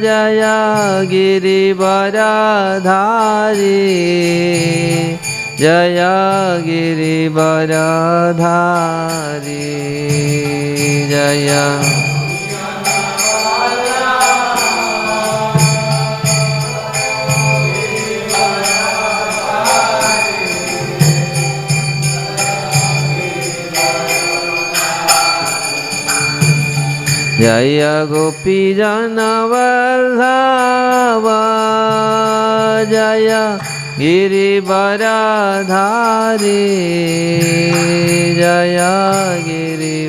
जय गिरिवरधारी जय गिरिवरधारी जय जय गोपीजन वल्लभ जय गिरिवरधारी जय गिरिवरधारी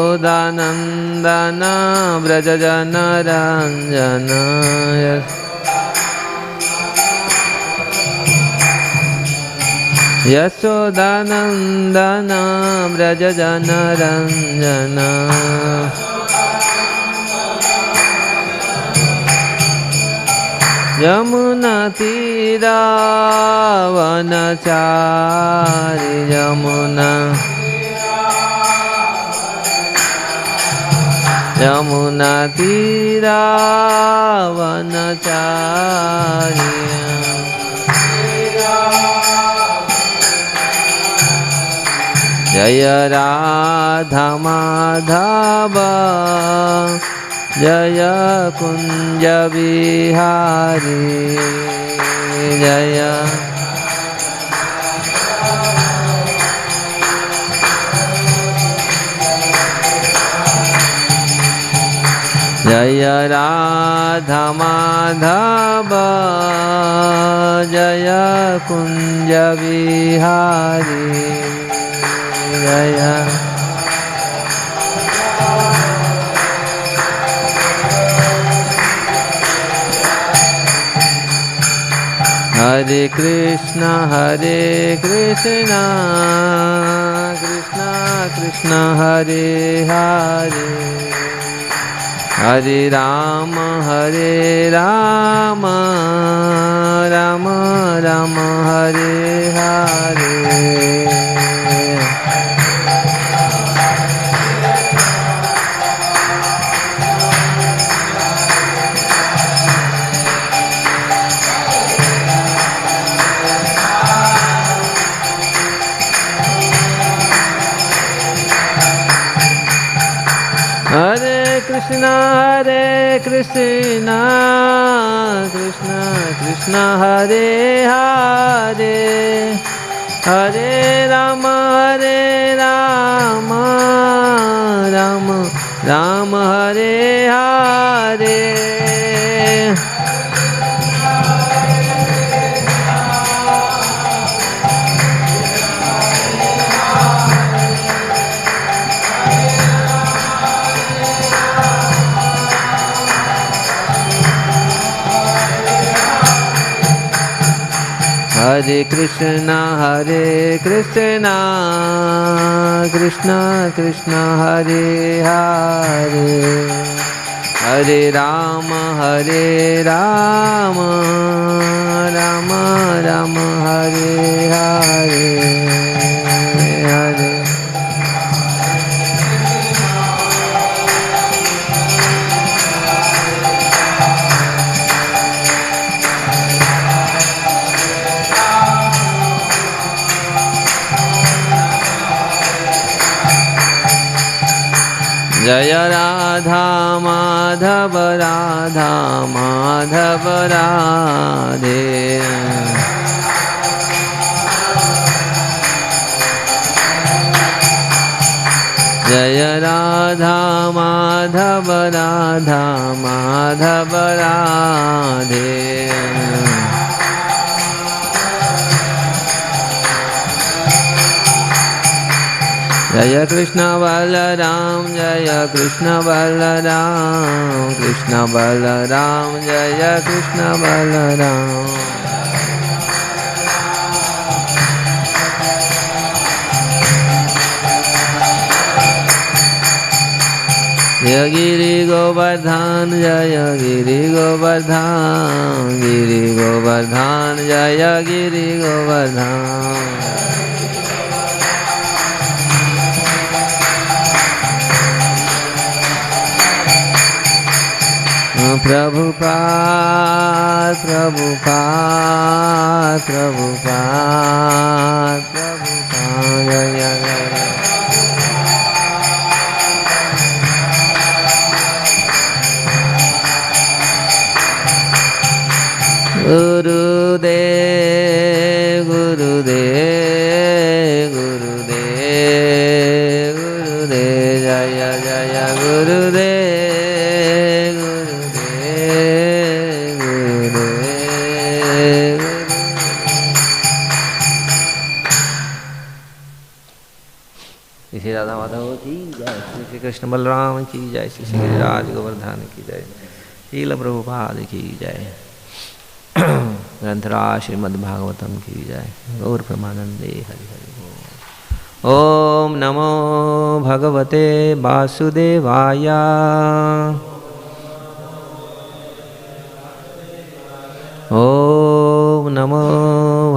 यशोदानंदन व्रजजनरंजन यशोदानंदन व्रजजनरंजन यमुना तीरावनचारि यमुना तीरावनचारि जय राधा माधव जय कुंज बिहारी जय जय राधा माधव जय कुंज बिहारी जय हरे कृष्णा कृष्ण कृष्ण हरे हरे हरे राम राम राम हरे हरे हरे कृष्ण कृष्ण कृष्ण हरे हरे हरे राम राम राम हरे हरे हरे कृष्ण कृष्ण कृष्ण हरे हरे हरे राम राम राम हरे हरे हरे जय राधा माधव राधे जय राधा माधव राधे जय कृष्ण बलराम जय कृष्ण बलराम जय कृष्ण बलराम जय गिरि गोवर्धन जय गिरि गोवर्धन गिरि गोवर्धन जय गिरि गोवर्धन। प्रभुपाद प्रभुपाद प्रभुपाद प्रभुपाद जय जय। गुरुदेव गुरुदेव गुरुदेव गुरुदेव जय जय गुरुदेव गुरुदेव गुरुदेव। श्री राधा माधव की जय, श्री कृष्ण बलराम की जय, श्री गिरिराज गोवर्धन की जय, शील प्रभुपाद की जय, ग्रंथराज श्रीमद्भागवतम की जय, गौर प्रेमानंदे हरि हरि बोल। ओम नमो भगवते वासुदेवाय। ओम नमो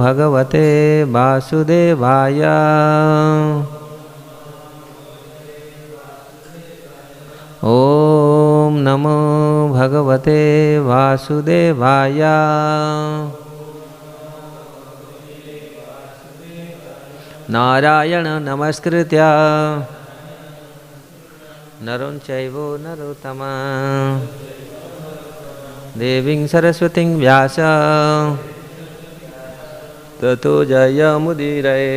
भगवते वासुदेवाय। ओम नमो भगवते वासुदेवाय। नारायण नमस्कृत्य नरं चैव नरोत्तमं देवीं सरस्वतीं व्यास ततो जयमुदीरये।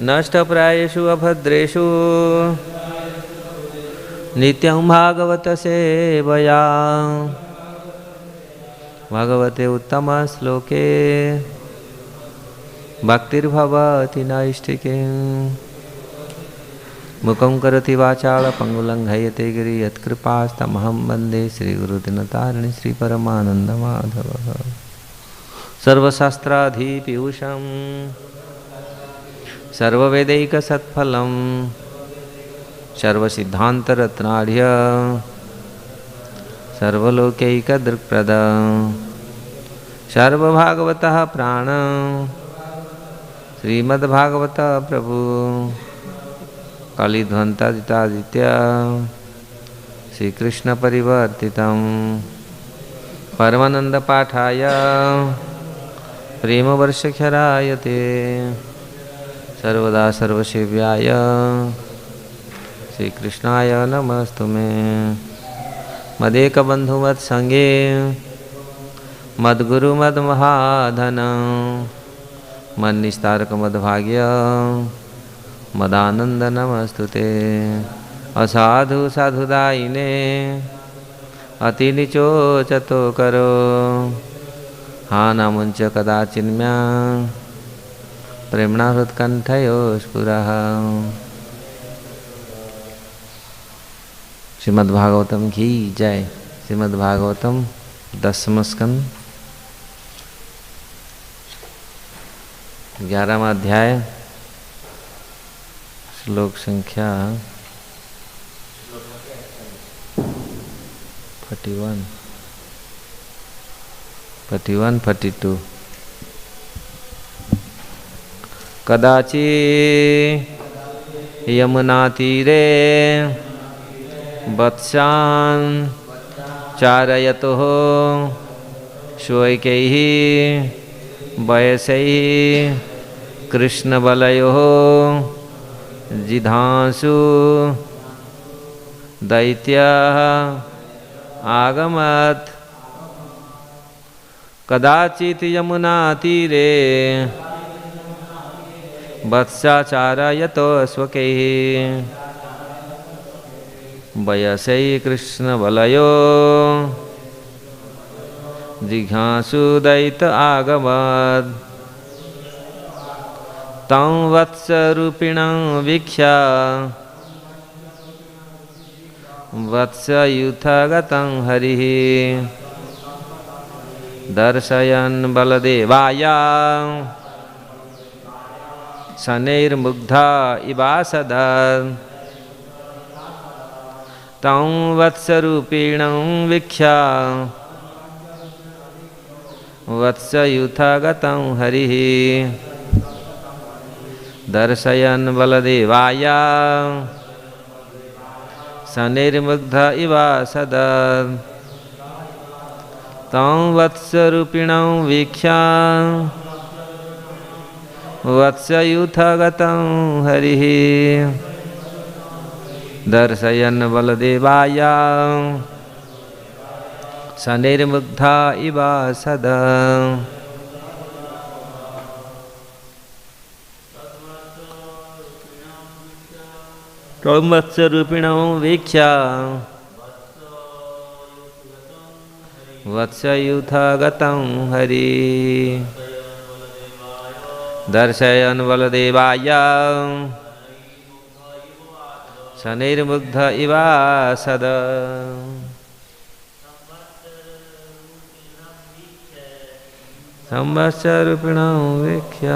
नष्टप्रायेषु अभद्रेषु नित्यं भागवत सेवया। भगवते उत्तम श्लोके भक्तिर्भवति नैष्ठिके। मुखं करोति वाचालं पंगुलं लङ्घयते गिरिं यत्कृपास्तमहं वन्दे श्रीगुरुदिनतारिणि श्रीपरमानन्दमाधवः। सर्वशास्त्राधिपीयूषं सर्ववेदैकसत्फलं सर्वसिद्धान्तरत्नाढ्य सर्वलोकैकदृक्प्रद सर्वभागवतः प्राण श्रीमद्भागवत प्रभु कलिध्वंतादित्य श्रीकृष्ण परिवर्तितं परमानंद पाठाय प्रेमवर्षक्षराय ते सर्वदा सर्वसेव्याय श्रीकृष्णाय नमस्तुमे। मदेकबन्धुमत्सङ्गे मद्गुरुमद्महाधन मन्निस्तारकमद्भाग्य मदानंद नमस्तुते। असाधु साधुदायिने अतिनिचो चतो करो हा नामुंच कदाचिन्म्या प्रेम्णा हृत्कण्ठयो स्फुरः। श्रीमद्भागवतम की जय। श्रीमद्भागवतम 10वां स्कंद 11वां अध्याय श्लोक संख्या 41-42। कदाचि यमुनातीरे वत्सान् चारयतः स्वैकैः वयसैः कृष्णबलयोः जिधांसु दैत्यः आगमत्। कदाचित् यमुनातीरे वत्साचारयतो स्वकैः वयसै कृष्णबलयो जिघांसु दैत आगमत्। तं वत्सरूपिणं वीक्ष्य वत्सयूथगतं हरिः दर्शयन् बलदेवाय शनैर्मुग्धा इवासदत्। तं वत्सरूपिणं वीक्ष्य वत्सयुथगतं हरिः दर्शयन् बलदेवाय सनिर्मुग्ध इवासदत् तं वत्सरूपिणं वीक्ष्य वत्सयुथगतं हरिः दर्शयन् बलदेवाय सनिर्मुग्ध इवासदत् तं वत्सरूपिणं वीक्ष्य वत्सयुथगतं हरिः दर्शयन् बलदेवाय सनिर्मुग्ध इवासदत् तं वत्सरूपिणं वीक्ष्य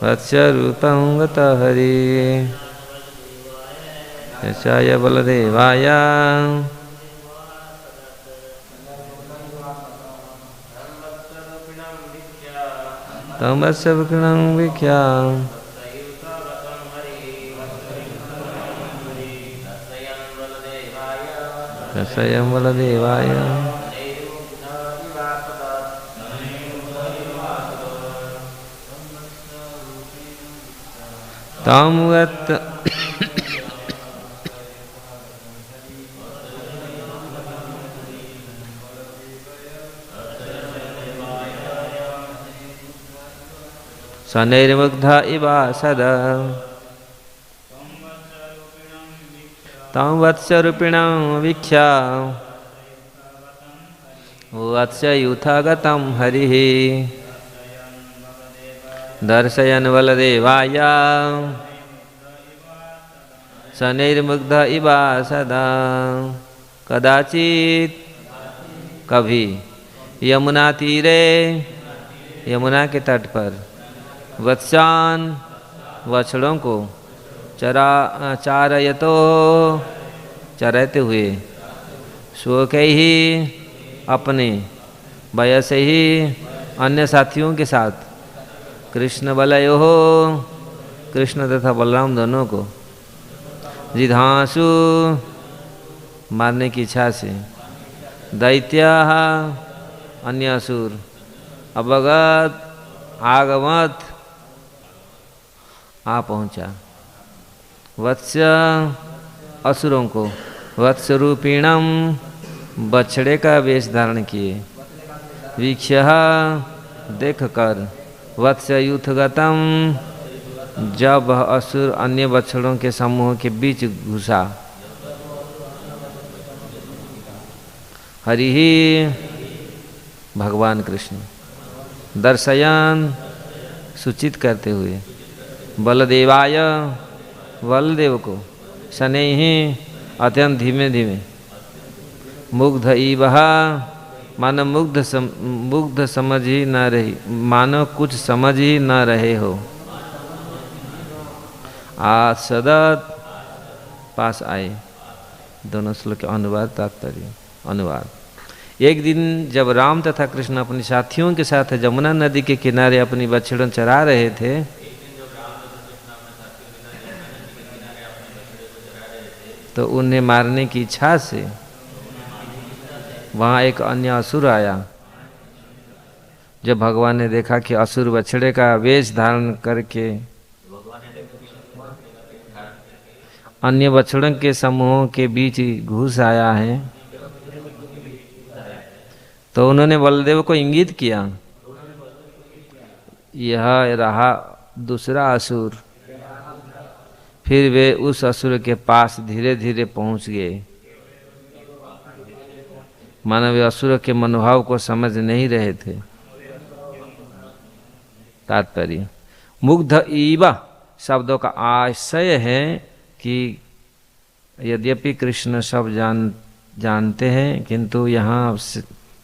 वत्सरूपं गतं हरिः दर्शय बलदेवाय तं वत्सरूपिणं वीक्ष्य दर्शय बलदेवाय तं सनिर्मुग्ध इवासदत् तं वत्सरूपिणं वीक्ष्य वत्सयुथगतं हरिः दर्शयन् बलदेवाय सनिर्मुग्ध इवासदत् कदाचित कभी यमुना तीरे यमुना के तट पर वत्सान वछड़ों को चारयतो चराते हुए शोक ही अपने वयसे ही अन्य साथियों के साथ कृष्ण बलयो कृष्ण तथा बलराम दोनों को जिधांसु मारने की इच्छा से दैत्य अन्य असुर अवगत आगमत आ पहुँचा वत्स असुरों को वत्सरूपिणम बछड़े का वेश धारण किए वीक्ष्य देखकर वत्सयुथगतम जब असुर अन्य बछड़ों के समूह के बीच घुसा हरि ही भगवान कृष्ण दर्शयन सूचित करते हुए बलदेवाय बलदेव को शनै ही अत्यंत धीमे धीमे मुग्ध इवह मानो मुग्ध समझ ही न रही मानो कुछ समझ ही न रहे हो आसदत पास आए। दोनों श्लोक के अनुवाद तात्पर्य अनुवाद। एक दिन जब राम तथा कृष्ण अपने साथियों के साथ जमुना नदी के किनारे अपनी बछड़ों चरा रहे थे तो उन्हें मारने की इच्छा से वहाँ एक अन्य असुर आया। जब भगवान ने देखा कि असुर बछड़े का वेश धारण करके अन्य बछड़ों के समूहों के बीच घुस आया है तो उन्होंने बलदेव को इंगित किया यह रहा दूसरा असुर। फिर वे उस असुर के पास धीरे धीरे पहुंच गए। मानव असुर के मनोभाव को समझ नहीं रहे थे। तात्पर्य मुग्ध ईवा शब्दों का आशय है कि यद्यपि कृष्ण सब जानते हैं किंतु यहाँ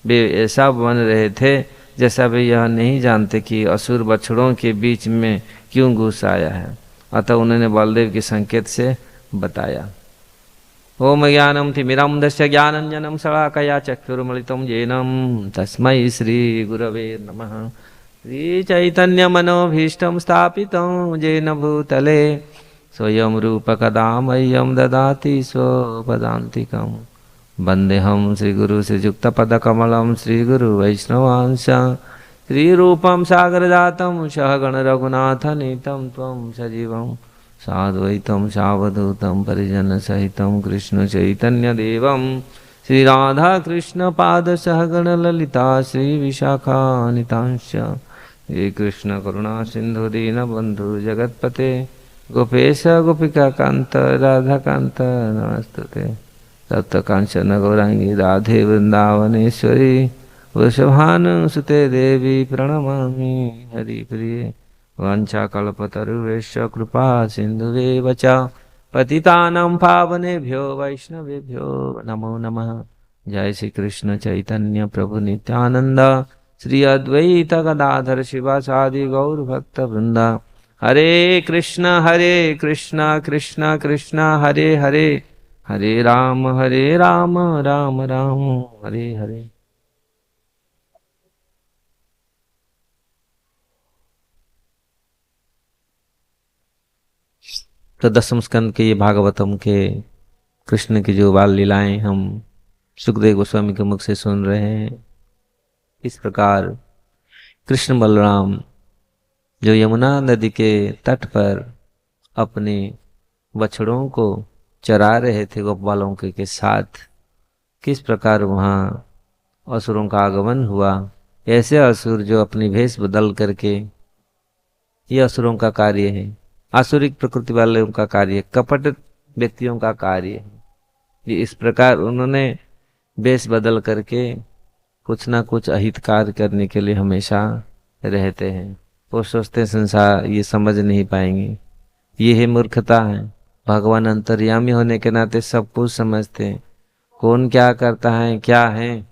वे ऐसा बन रहे थे जैसा वे यह नहीं जानते कि असुर बछड़ों के बीच में क्यों घुस आया है। अतः उन्होंने बलदेव के संकेत से बताया। ओम ज्ञानम तिमिरम दस्य ज्ञानंजनम शलाकया चक्षुरुन्मिलितं येन तस्मै श्री गुरवे नमः। श्री चैतन्य मनोभीष्टं स्थापितं येन भूतले स्वयं रूप कदा मह्यं ददाति स्वपदान्तिकम्। वन्देऽहं श्रीगुरु श्रीयुक्तपदकमलं श्रीगुरु वैष्णवांश श्रीरूपं सागरजातं सहगण रघुनाथनीतं त्वं सजीवं साद्वैतं सावधूतं परिजनसहितं कृष्ण चैतन्यदेवं श्रीराधाकृष्णपादसहगण ललिता श्रीविशाखानितांश्च। हे कृष्ण करुणा सिन्धु दीनबन्धु जगत्पते गोपेश गोपिकान्त राधाकान्त नमस्तुते। तप्त कांचन गौरांगी राधे वृंदावनेश्वरी वृषभानुसुते देवी प्रणमामि हरिप्रिये। वाञ्छाकल्पतरुभ्यश्च कृपा सिन्धुवेव च पतितानां पावनेभ्यो वैष्णवेभ्यो नमो नमः। जय श्री कृष्ण चैतन्य प्रभु नित्यानंद श्री अद्वैत गदाधर शिवासादि गौर भक्त वृंद। हरे कृष्ण कृष्ण कृष्ण हरे हरे, हरे राम राम राम हरे हरे। तो दसम स्कंद के ये भागवतम के कृष्ण की जो बाल लीलाएं हम सुखदेव गोस्वामी के मुख से सुन रहे हैं। इस प्रकार कृष्ण बलराम जो यमुना नदी के तट पर अपने बछड़ों को चरा रहे थे गोपालों के साथ, किस प्रकार वहाँ असुरों का आगमन हुआ। ऐसे असुर जो अपनी भेष बदल करके, ये असुरों का कार्य है, आसुरिक प्रकृति वालों का कार्य, कपट व्यक्तियों का कार्य है। ये इस प्रकार उन्होंने वेश बदल करके कुछ ना कुछ अहितकार करने के लिए हमेशा रहते हैं। वो सोचते हैं संसार ये समझ नहीं पाएंगे, ये है मूर्खता है। भगवान अंतर्यामी होने के नाते सब कुछ समझते हैं। कौन क्या करता है, क्या है,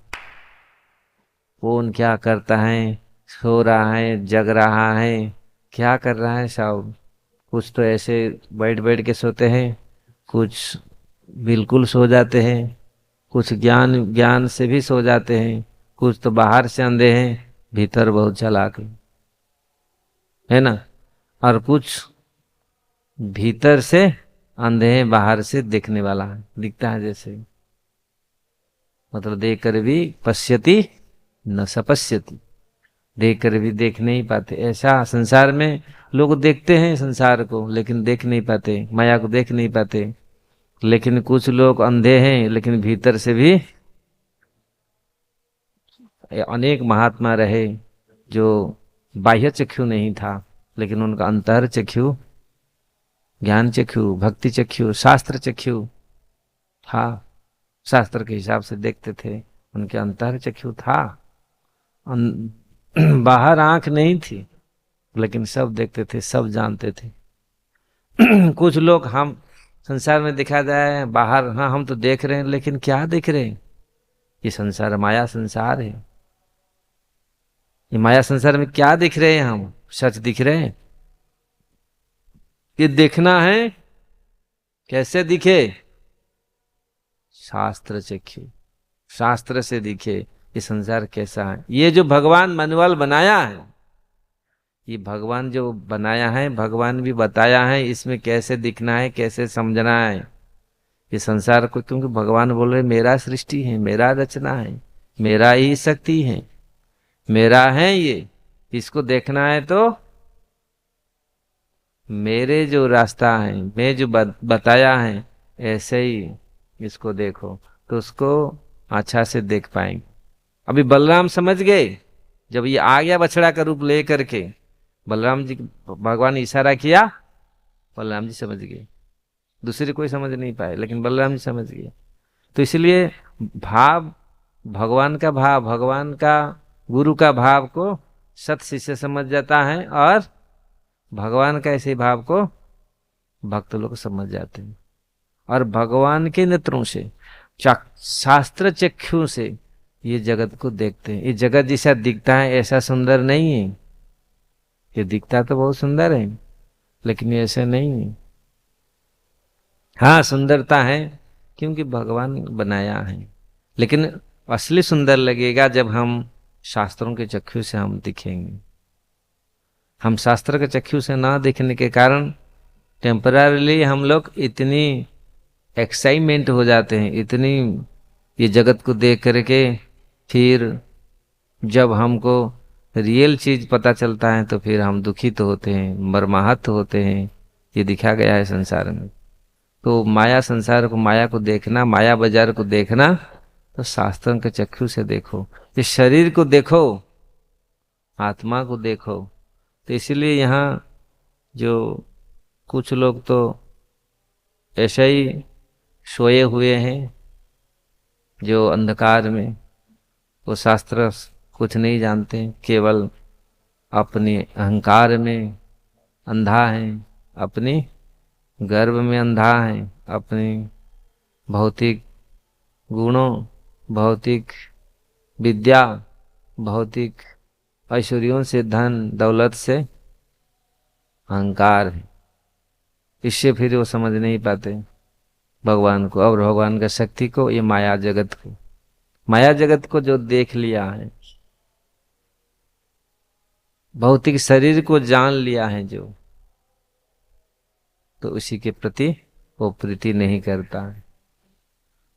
कौन क्या करता है, सो रहा है, जग रहा है, क्या कर रहा है सब। कुछ तो ऐसे बैठ बैठ के सोते हैं, कुछ बिल्कुल सो जाते हैं, कुछ ज्ञान से भी सो जाते हैं, कुछ तो बाहर से अंधे हैं, भीतर बहुत चालाक है ना, और कुछ भीतर से अंधे हैं, बाहर से देखने वाला है, दिखता है जैसे, मतलब देख कर भी पश्यति न सपश्यति, देख कर भी देख नहीं पाते। ऐसा संसार में लोग देखते हैं संसार को लेकिन देख नहीं पाते, माया को देख नहीं पाते। लेकिन कुछ लोग अंधे हैं लेकिन भीतर से भी, अनेक महात्मा रहे जो बाह्य चक्षु नहीं था लेकिन उनका अंतर चक्षु, ज्ञान चक्षु, भक्ति चक्षु, शास्त्र चक्षु था। शास्त्र के हिसाब से देखते थे, उनके अंतर चक्षु था। बाहर आंख नहीं थी लेकिन सब देखते थे, सब जानते थे। कुछ लोग हम संसार में दिखा जाए बाहर, हाँ हम तो देख रहे हैं लेकिन क्या देख रहे हैं, ये संसार माया संसार है। ये माया संसार में क्या दिख रहे हैं, हम सच दिख रहे हैं। ये देखना है, कैसे दिखे, शास्त्र चक्षु, शास्त्र से दिखे ये संसार कैसा है। ये जो भगवान मैनुअल बनाया है, ये भगवान जो बनाया है, भगवान भी बताया है इसमें कैसे दिखना है, कैसे समझना है ये संसार को। क्योंकि भगवान बोल रहे मेरा सृष्टि है, मेरा रचना है, मेरा ही शक्ति है, मेरा है ये, इसको देखना है तो मेरे जो रास्ता है, मैं जो बताया है ऐसे ही इसको देखो, तो उसको अच्छा से देख पाएंगे। अभी बलराम समझ गए, जब ये आ गया बछड़ा का रूप ले करके, बलराम जी भगवान ने इशारा किया, बलराम जी समझ गए, दूसरे कोई समझ नहीं पाए लेकिन बलराम जी समझ गए। तो इसलिए भाव भगवान का भाव, भगवान का गुरु का भाव को सत शिष्य समझ जाता है और भगवान का ऐसे भाव को भक्त लोग समझ जाते हैं। और भगवान के नेत्रों से, शास्त्र चक्षु से ये जगत को देखते हैं। ये जगत जैसा दिखता है ऐसा सुंदर नहीं है, ये दिखता तो बहुत सुंदर है लेकिन ये ऐसे नहीं है। हाँ सुंदरता है क्योंकि भगवान बनाया है, लेकिन असली सुंदर लगेगा जब हम शास्त्रों के चक्षु से हम दिखेंगे। हम शास्त्र के चक्षु से ना देखने के कारण टेम्पररीली हम लोग इतनी एक्साइटमेंट हो जाते हैं, इतनी ये जगत को देख करके, फिर जब हमको रियल चीज पता चलता है तो फिर हम दुखित होते हैं, मर्माहत होते हैं। ये दिखा गया है संसार में। तो माया संसार को, माया को देखना, माया बाजार को देखना, तो शास्त्रों के चक्षु से देखो। ये शरीर को देखो, आत्मा को देखो। तो इसीलिए यहाँ जो कुछ लोग तो ऐसे ही सोए हुए हैं, जो अंधकार में, वो शास्त्र कुछ नहीं जानते, केवल अपने अहंकार में अंधा है, अपनी गर्व में अंधा है, अपने भौतिक गुणों, भौतिक विद्या, भौतिक ऐश्वर्यों से, धन दौलत से अहंकार है। इससे फिर वो समझ नहीं पाते भगवान को और भगवान का शक्ति को, ये माया जगत को। माया जगत को जो देख लिया है, भौतिक शरीर को जान लिया है जो, तो उसी के प्रति वो प्रीति नहीं करता है।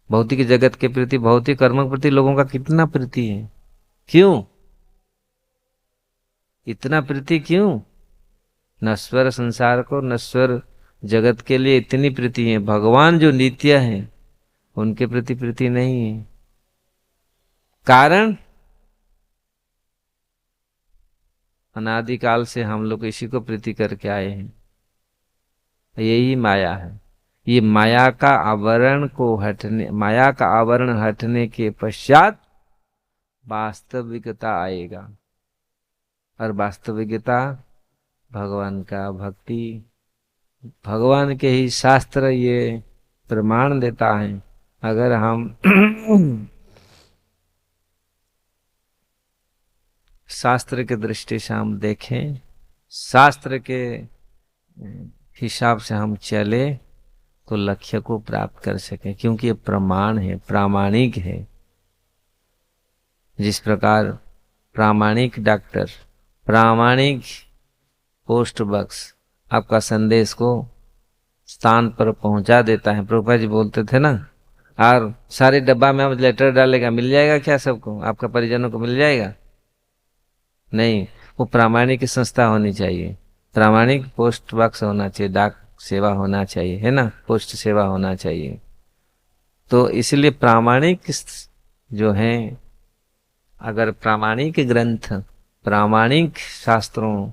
भौतिक जगत के प्रति, भौतिक कर्मों के प्रति लोगों का कितना प्रीति है, क्यों इतना प्रीति क्यों? नश्वर संसार को, नश्वर जगत के लिए इतनी प्रीति है, भगवान जो नित्य है उनके प्रति प्रीति नहीं है। कारण अनादिकाल से हम लोग इसी को प्रीति करके आए हैं, यही माया है। ये माया का आवरण को हटने, माया का आवरण हटने के पश्चात वास्तविकता आएगा। और वास्तविकता भगवान का भक्ति, भगवान के ही शास्त्र ये प्रमाण देता है। अगर हम शास्त्र के दृष्टि से हम देखें, शास्त्र के हिसाब से हम चले, तो लक्ष्य को प्राप्त कर सकें, क्योंकि ये प्रमाण है, प्रामाणिक है। जिस प्रकार प्रामाणिक डॉक्टर, प्रामाणिक पोस्ट बॉक्स आपका संदेश को स्थान पर पहुंचा देता है। प्रभुपाद जी बोलते थे ना, और सारे डब्बा में आप लेटर डालेगा, मिल जाएगा क्या सबको? आपका परिजनों को मिल जाएगा? नहीं, वो प्रामाणिक संस्था होनी चाहिए, प्रामाणिक पोस्ट बॉक्स होना चाहिए, डाक सेवा होना चाहिए, है ना, पोस्ट सेवा होना चाहिए। तो इसलिए प्रामाणिक जो है, अगर प्रामाणिक ग्रंथ, प्रामाणिक शास्त्रों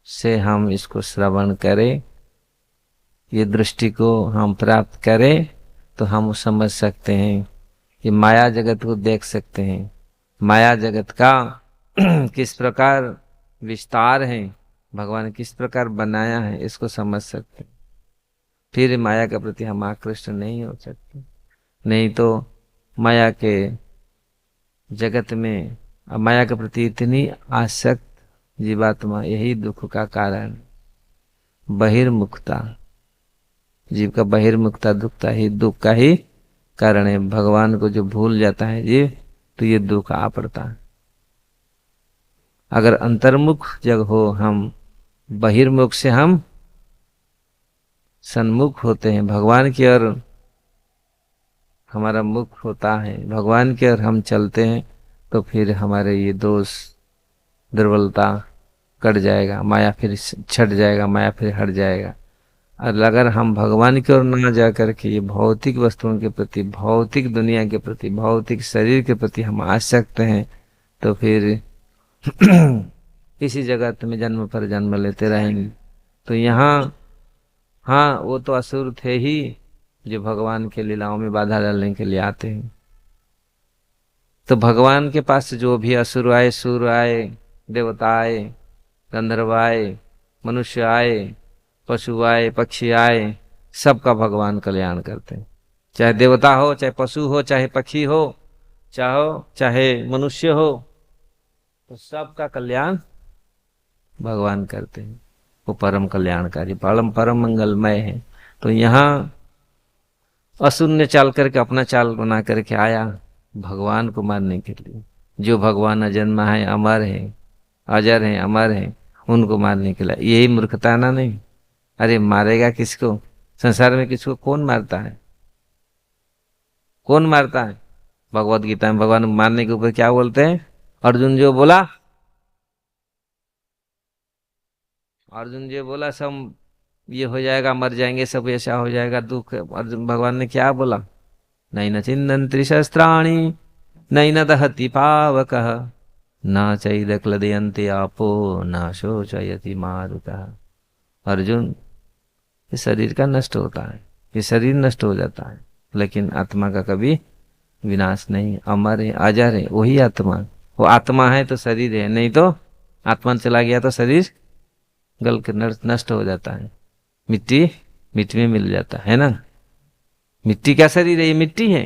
से हम इसको श्रवण करें, ये दृष्टि को हम प्राप्त करें, तो हम समझ सकते हैं, ये माया जगत को देख सकते हैं, माया जगत का किस प्रकार विस्तार है, भगवान किस प्रकार बनाया है, इसको समझ सकते हैं। फिर माया के प्रति हम आकृष्ट नहीं हो सकते। नहीं तो माया के जगत में, माया के प्रति इतनी आसक्त जीवात्मा, यही दुख का कारण, बहिर्मुखता, जीव का बहिर्मुखता दुख का ही कारण है। भगवान को जो भूल जाता है जीव, तो ये दुख आ पड़ता है। अगर अंतर्मुख जग हो हम, बहिर्मुख से हम सन्मुख होते हैं, भगवान की ओर हमारा मुख होता है, भगवान की ओर हम चलते हैं, तो फिर हमारे ये दोष, दुर्बलता कट जाएगा, माया फिर छट जाएगा, माया फिर हट जाएगा। और अगर हम भगवान की ओर ना जा करके ये भौतिक वस्तुओं के प्रति, भौतिक दुनिया के प्रति, भौतिक शरीर के प्रति हम आसक्त हैं, तो फिर इसी जगत में जन्म पर जन्म लेते रहेंगे। तो यहाँ, हाँ, वो तो असुर थे ही जो भगवान के लीलाओं में बाधा डालने के लिए आते हैं। तो भगवान के पास जो भी असुर आए, सुर आए, देवता आए, गंधर्व आए, मनुष्य आए, पशु आए, पक्षी आए, सबका भगवान कल्याण करते हैं। चाहे देवता हो, चाहे पशु हो, चाहे पक्षी हो, चाहे मनुष्य हो, तो सबका कल्याण भगवान करते हैं। वो परम कल्याणकारी परम परम मंगलमय है। तो यहाँ असुर ने चाल करके अपना चाल बना करके आया भगवान को मारने के लिए। जो भगवान अजन्मा है, अमर है, अजर है, अमर है, उनको मारने के लिए। यही मूर्खता ना? नहीं, अरे मारेगा किसको? संसार में किसको कौन मारता है? कौन मारता है? भगवत गीता में भगवान मारने के ऊपर क्या बोलते हैं? अर्जुन जो बोला, अर्जुन जो बोला सब ये हो जाएगा, मर जाएंगे सब, ऐसा हो जाएगा दुख। अर्जुन भगवान ने क्या बोला? नहीं न छिन्दन्ति शस्त्राणि नहीं न दहति पावकः न चैदक्लदयन्ति आपो न शोचयति मारुतः। अर्जुन, ये शरीर का नष्ट होता है, ये शरीर नष्ट हो जाता है, लेकिन आत्मा का कभी विनाश नहीं। अमर है, अजर है, वही आत्मा। वो आत्मा है तो शरीर है, नहीं तो आत्मा चला गया तो शरीर गल के नष्ट हो जाता है, मिट्टी मिट्टी में मिल जाता है ना। मिट्टी का शरीर है, ये मिट्टी है,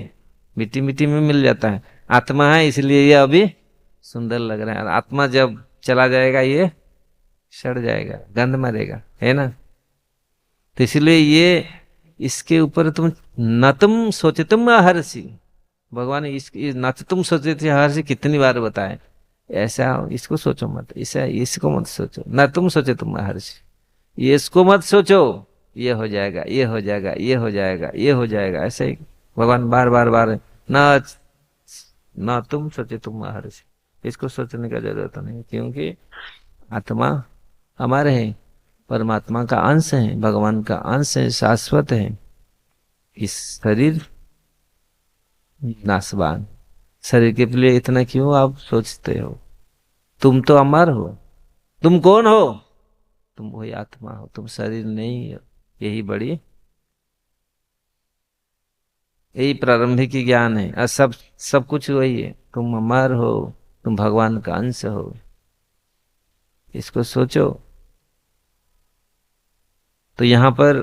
मिट्टी मिट्टी में मिल जाता है। आत्मा है इसलिए ये अभी सुंदर लग रहा है। आत्मा जब चला जाएगा ये सड़ जाएगा, गंध मरेगा, है ना। तो इसलिए ये इसके ऊपर न तुम सोचे तुम हर्षि। भगवान ने न तुम सोचे थे हर्षि कितनी बार बताए। ऐसा इसको सोचो मत, ऐसा इसको मत सोचो, न तुम सोचे तुम हर्षि, ये इसको मत सोचो, ये हो जाएगा, ये हो जाएगा, ये हो जाएगा, ये हो जाएगा। ऐसे ही भगवान बार बार बार न तुम सोचे तुम हर्षि, इसको सोचने का जरूरत नहीं, क्योंकि आत्मा हमारे है, परमात्मा का अंश है, भगवान का अंश है, शाश्वत है। इस शरीर नाशवान, शरीर के लिए इतना क्यों आप सोचते हो? तुम तो अमर हो। तुम कौन हो? तुम वही आत्मा हो, तुम शरीर नहीं हो। यही बड़ी, यही प्रारंभिक ज्ञान है। और सब कुछ वही है। तुम अमर हो, तुम भगवान का अंश हो, इसको सोचो। तो यहाँ पर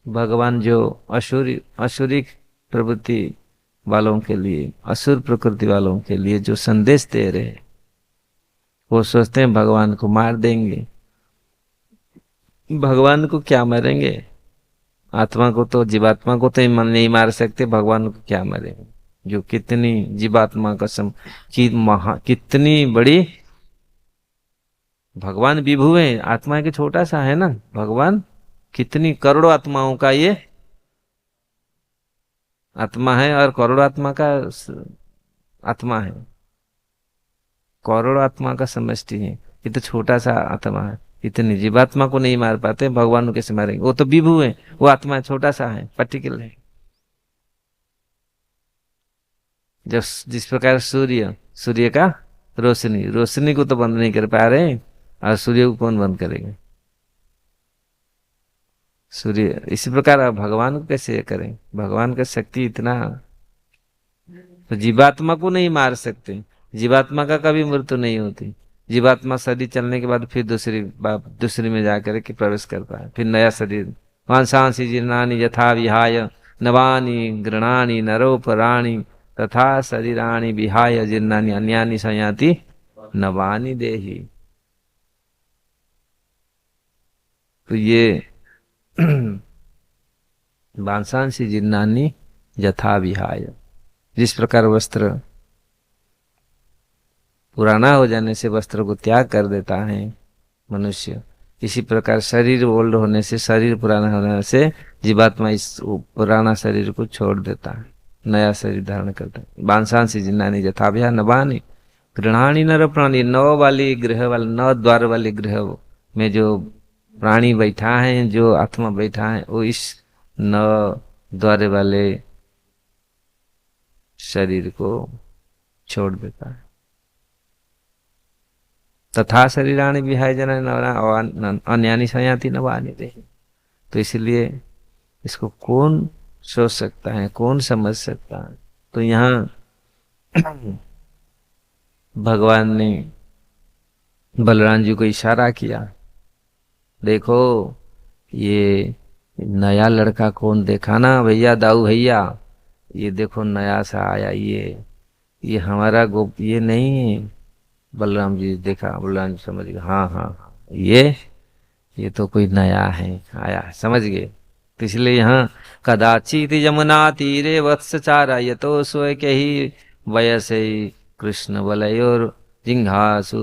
भगवान जो असुरी प्रवृत्ति वालों के लिए, असुर प्रकृति वालों के लिए जो संदेश दे रहे हैं, वो सोचते हैं भगवान को मार देंगे। भगवान को क्या मारेंगे? आत्मा को तो, जीवात्मा को तो नहीं मार सकते, भगवान को क्या मारेंगे? जो कितनी जीवात्मा कसम कितनी बड़ी भगवान विभु है, आत्मा के छोटा सा है ना। भगवान कितनी करोड़ों आत्माओं का ये आत्मा है, और करोड़ों आत्मा का आत्मा है, करोड़ों आत्मा का समष्टि है। ये तो छोटा सा आत्मा है, इतनी जीवात्मा को नहीं मार पाते, भगवान को कैसे मारेंगे? वो तो विभु है, वो आत्मा छोटा सा है, पर्टिकुलर है। जब जिस प्रकार सूर्य का रोशनी को तो बंद नहीं कर पा रहे, और सूर्य को कौन बंद करेगा? सूर्य। इसी प्रकार भगवान को कैसे करें? भगवान का शक्ति इतना, तो जीवात्मा को नहीं मार सकते। जीवात्मा का कभी मृत्यु नहीं होती। जीवात्मा शरीर चलने के बाद फिर दूसरी में जाकर के प्रवेश करता है, फिर नया शरीर। वांसांसी जीर्णानि यथा विहाय नवानि गृणानि नरोपराणि तथा शरीराणि विहाय जीर्णानि अन्यानि संयाति नवानि देहि। तो ये वांसांसी जीर्णानि यथा विहाय, जिस प्रकार वस्त्र पुराना हो जाने से वस्त्र को त्याग कर देता है मनुष्य, इसी प्रकार शरीर ओल्ड होने से, शरीर पुराना होने से जीवात्मा इस पुराना शरीर को छोड़ देता है, नया शरीर धारण करता है। वांसांसी जीर्णानि यथा विहाय नवानि गृणानि नर प्राणी। 9 वाली गृह वाले, 9 द्वार वाले गृह में जो प्राणी बैठा है, जो आत्मा बैठा है, वो इस 9 द्वार वाले शरीर को छोड़ देता है। तथा शरीराणि विहाय जना अन्यानि संयाति नवानि देहि। तो इसलिए इसको कौन सोच सकता है, कौन समझ सकता है? तो यहाँ भगवान ने बलराम जी को इशारा किया, देखो ये नया लड़का कौन देखा ना भैया, दाऊ भैया, ये देखो नया सा आया, ये हमारा गोप ये नहीं है। बलराम जी देखा, बलराम जी समझ गए, हाँ हाँ हाँ, ये ये तो कोई नया है, आया है, समझ गए। तो इसलिए यहाँ कदाचित यमुना तीरे वत्स चारा यतो सोय के ही वयसे कृष्ण बलयोर जिघासु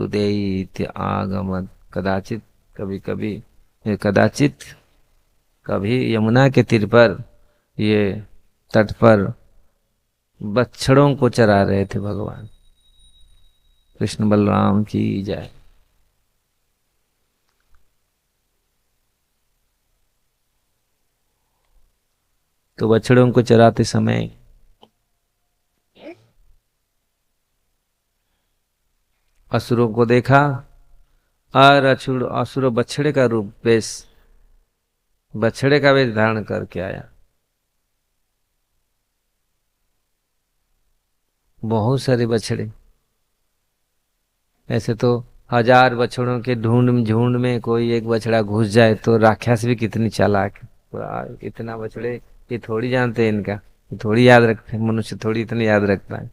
दैत्य आगमन। कदाचित, कभी कभी, कदाचित कभी यमुना के तीर पर, ये तट पर बछड़ों को चरा रहे थे भगवान। कृष्ण बलराम की जय। तो बछड़ों को चराते समय असुरों को देखा, और असुर बछड़े का रूप वेश, बछड़े का वेश धारण करके आया। बहुत सारे बछड़े, ऐसे तो हजार बछड़ों के झुंड में कोई एक बछड़ा घुस जाए तो राक्षस भी कितनी चालाक है। वाह, इतना बछड़े, ये थोड़ी जानते हैं इनका, ये थोड़ी याद रखते हैं, मनुष्य थोड़ी इतनी याद रखता है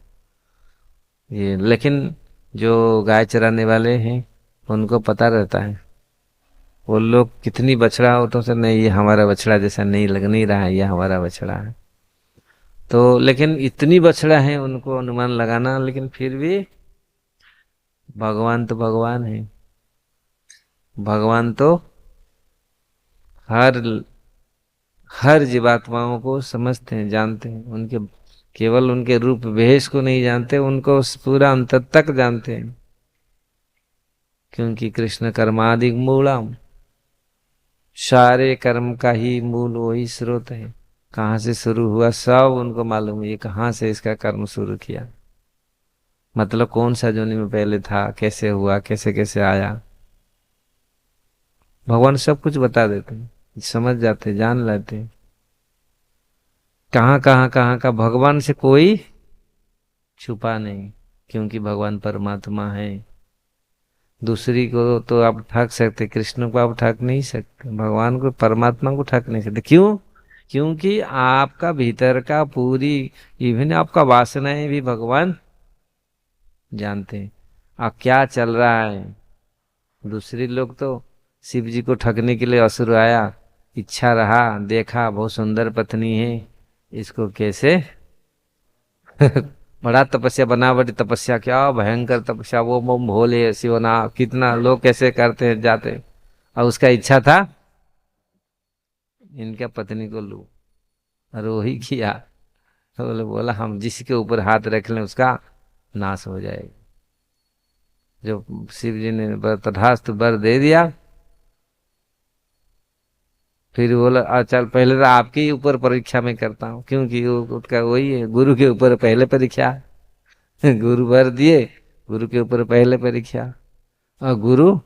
ये। लेकिन जो गाय चराने वाले हैं उनको पता रहता है, वो लोग कितनी बछड़ा हो तो से नहीं, ये हमारा बछड़ा जैसा नहीं लग नहीं रहा है, ये हमारा बछड़ा है। तो लेकिन इतनी बछड़ा है उनको अनुमान लगाना, लेकिन फिर भी भगवान तो भगवान है। भगवान तो हर हर जीवात्माओं को समझते हैं, जानते हैं, उनके केवल उनके रूप भेष को नहीं जानते, उनको पूरा अंतर तक जानते हैं। क्योंकि कृष्ण कर्मादि मूलम, सारे कर्म का ही मूल वही स्रोत है। कहाँ से शुरू हुआ सब उनको मालूम है, ये कहाँ से इसका कर्म शुरू किया, मतलब कौन सा जोनि में पहले था, कैसे हुआ, कैसे कैसे आया। भगवान सब कुछ बता देते हैं, समझ जाते, जान लेते हैं कहाँ का। भगवान से कोई छुपा नहीं, क्योंकि भगवान परमात्मा है। दूसरी को तो आप ठग सकते, कृष्ण को आप ठग नहीं सकते, भगवान को, परमात्मा को ठग नहीं सकते। क्यों? क्योंकि आपका भीतर का पूरी, इवन आपका वासनाएं भी भगवान जानते हैं आप क्या चल रहा है। दूसरे लोग तो शिव जी को ठगने के लिए असुर आया, इच्छा रहा, देखा बहुत सुंदर पत्नी है, इसको कैसे बड़ा तपस्या, बनावटी तपस्या, क्या भयंकर तपस्या, वो बम भोले शिवना, कितना लोग कैसे करते हैं जाते हैं। और उसका इच्छा था इनका पत्नी को लूं, और वही किया। तो बोला हम जिसके ऊपर हाथ रख लें उसका नाश हो जाएगा। जो शिव जी ने तथास्तु वर दे दिया, फिर बोला चल पहले तो आपके ही ऊपर परीक्षा में करता हूँ, क्योंकि वो उसका वही है, गुरु के ऊपर पहले परीक्षा। गुरु वर दिए, गुरु के ऊपर पहले परीक्षा, और गुरु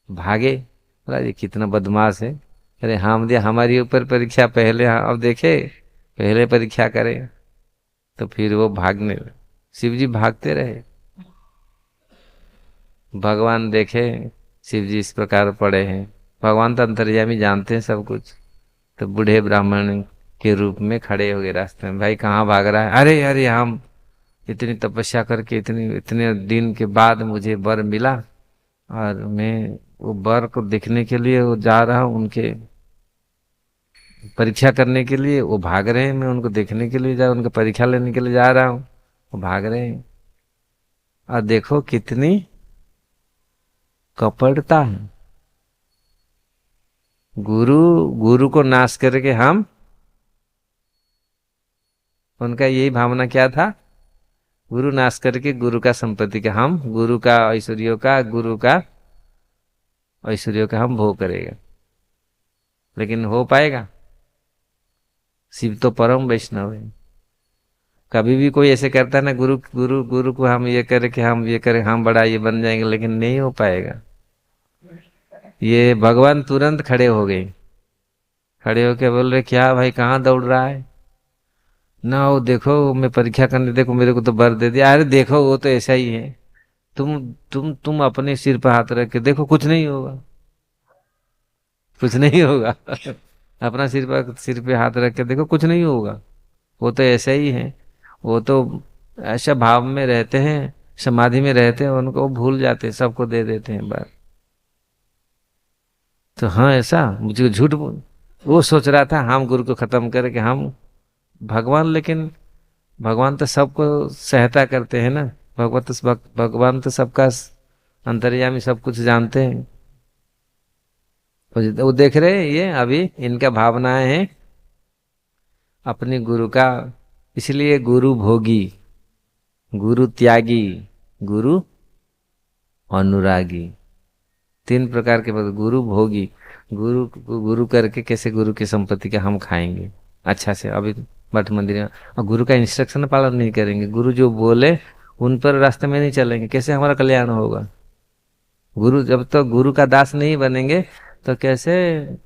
भागे। बोला ये कितना बदमाश है, अरे हम दिया हमारी ऊपर परीक्षा पहले, हाँ, अब देखे पहले परीक्षा करे। तो फिर वो भागने लगे, शिव जी भागते रहे। भगवान देखे शिव जी इस प्रकार पड़े हैं, भगवान तो अंतर्यामी, जानते हैं सब कुछ। तो बूढ़े ब्राह्मण के रूप में खड़े हो गए रास्ते में, भाई कहाँ भाग रहा है? अरे अरे हम इतनी तपस्या करके इतनी इतने दिन के बाद मुझे वर मिला, और मैं वो वर को देखने के लिए वो जा रहा हूँ, उनके परीक्षा करने के लिए वो भाग रहे हैं, मैं उनको देखने के लिए उनका परीक्षा लेने के लिए जा रहा हूँ, वो भाग रहे हैं। और देखो कितनी कपटता है। गुरु गुरु को नाश करके हम, उनका यही भावना क्या था, गुरु नाश करके गुरु का संपत्ति का हम, गुरु का ऐश्वर्यों का, गुरु का ऐश्वर्यों का हम भोग करेगा। लेकिन हो पाएगा? शिव तो परम वैष्णव है। कभी भी कोई ऐसे करता है ना, गुरु गुरु गुरु को हम ये करें कि हम ये करें, हम बड़ा ये बन जाएंगे, लेकिन नहीं हो पाएगा। ये भगवान तुरंत खड़े हो गए, खड़े होके बोल रहे क्या भाई कहाँ दौड़ रहा है? ना वो देखो मैं परीक्षा करने, देखो मेरे को तो वर दे दिया। अरे देखो वो तो ऐसा ही है, तुम अपने सिर पर हाथ रख के देखो, कुछ नहीं होगा, कुछ नहीं होगा। अपना सिर पे हाथ रख के देखो, कुछ नहीं होगा। वो तो ऐसा ही है, वो तो ऐसा भाव में रहते हैं, समाधि में रहते हैं, उनको भूल जाते हैं, सबको दे देते हैं बस। तो हाँ ऐसा मुझे झूठ वो सोच रहा था हम गुरु को खत्म करके हम भगवान, लेकिन भगवान तो सबको सहायता करते हैं ना। भगवान तो सबका अंतर्यामी, सब कुछ जानते हैं। वो देख रहे हैं ये अभी इनका भावनाएं हैं अपने गुरु का। इसलिए गुरु भोगी, गुरु त्यागी, गुरु अनुरागी, तीन प्रकार के पद। गुरु भोगी, गुरु गुरु करके कैसे गुरु की संपत्ति का हम खाएंगे अच्छा से अभी मठ मंदिर में, और गुरु का इंस्ट्रक्शन पालन नहीं करेंगे, गुरु जो बोले उन पर रास्ते में नहीं चलेंगे, कैसे हमारा कल्याण होगा। गुरु जब तक गुरु का दास नहीं बनेंगे तो कैसे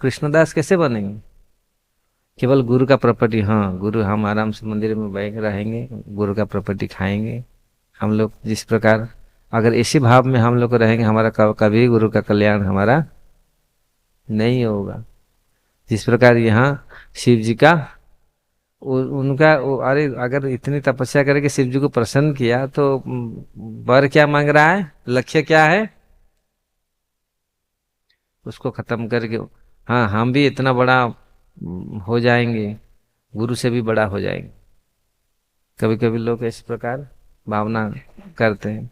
कृष्णदास कैसे बनेंगे। केवल गुरु का प्रॉपर्टी, हाँ गुरु, हम आराम से मंदिर में बैठ रहेंगे, गुरु का प्रॉपर्टी खाएंगे। हम लोग जिस प्रकार अगर इसी भाव में हम लोग रहेंगे, हमारा कभी गुरु का कल्याण हमारा नहीं होगा। जिस प्रकार यहाँ शिव जी का उनका अरे अगर इतनी तपस्या करके शिव जी को प्रसन्न किया तो वर क्या मांग रहा है, लक्ष्य क्या है, उसको खत्म करके हाँ हम भी इतना बड़ा हो जाएंगे, गुरु से भी बड़ा हो जाएंगे। कभी कभी लोग इस प्रकार भावना करते हैं।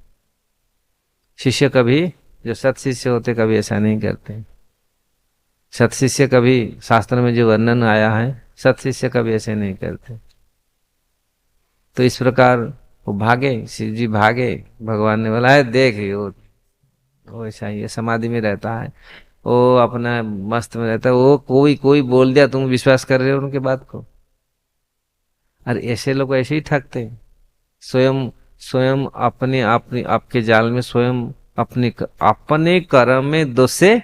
शिष्य कभी, जो सत शिष्य होते कभी ऐसा नहीं करते। सत शिष्य कभी, शास्त्र में जो वर्णन आया है, सत शिष्य कभी ऐसे नहीं करते। तो इस प्रकार वो भागे, शिव जी भागे, भगवान ने बोला है देख वो ऐसा ही है, समाधि में रहता है, वो अपना मस्त में रहता है, वो कोई कोई बोल दिया तुम विश्वास कर रहे हो उनके बात को। अरे ऐसे लोग ऐसे ही ठगते हैं। स्वयं स्वयं अपने अपने आपके जाल में स्वयं अपने कर्म में दोषे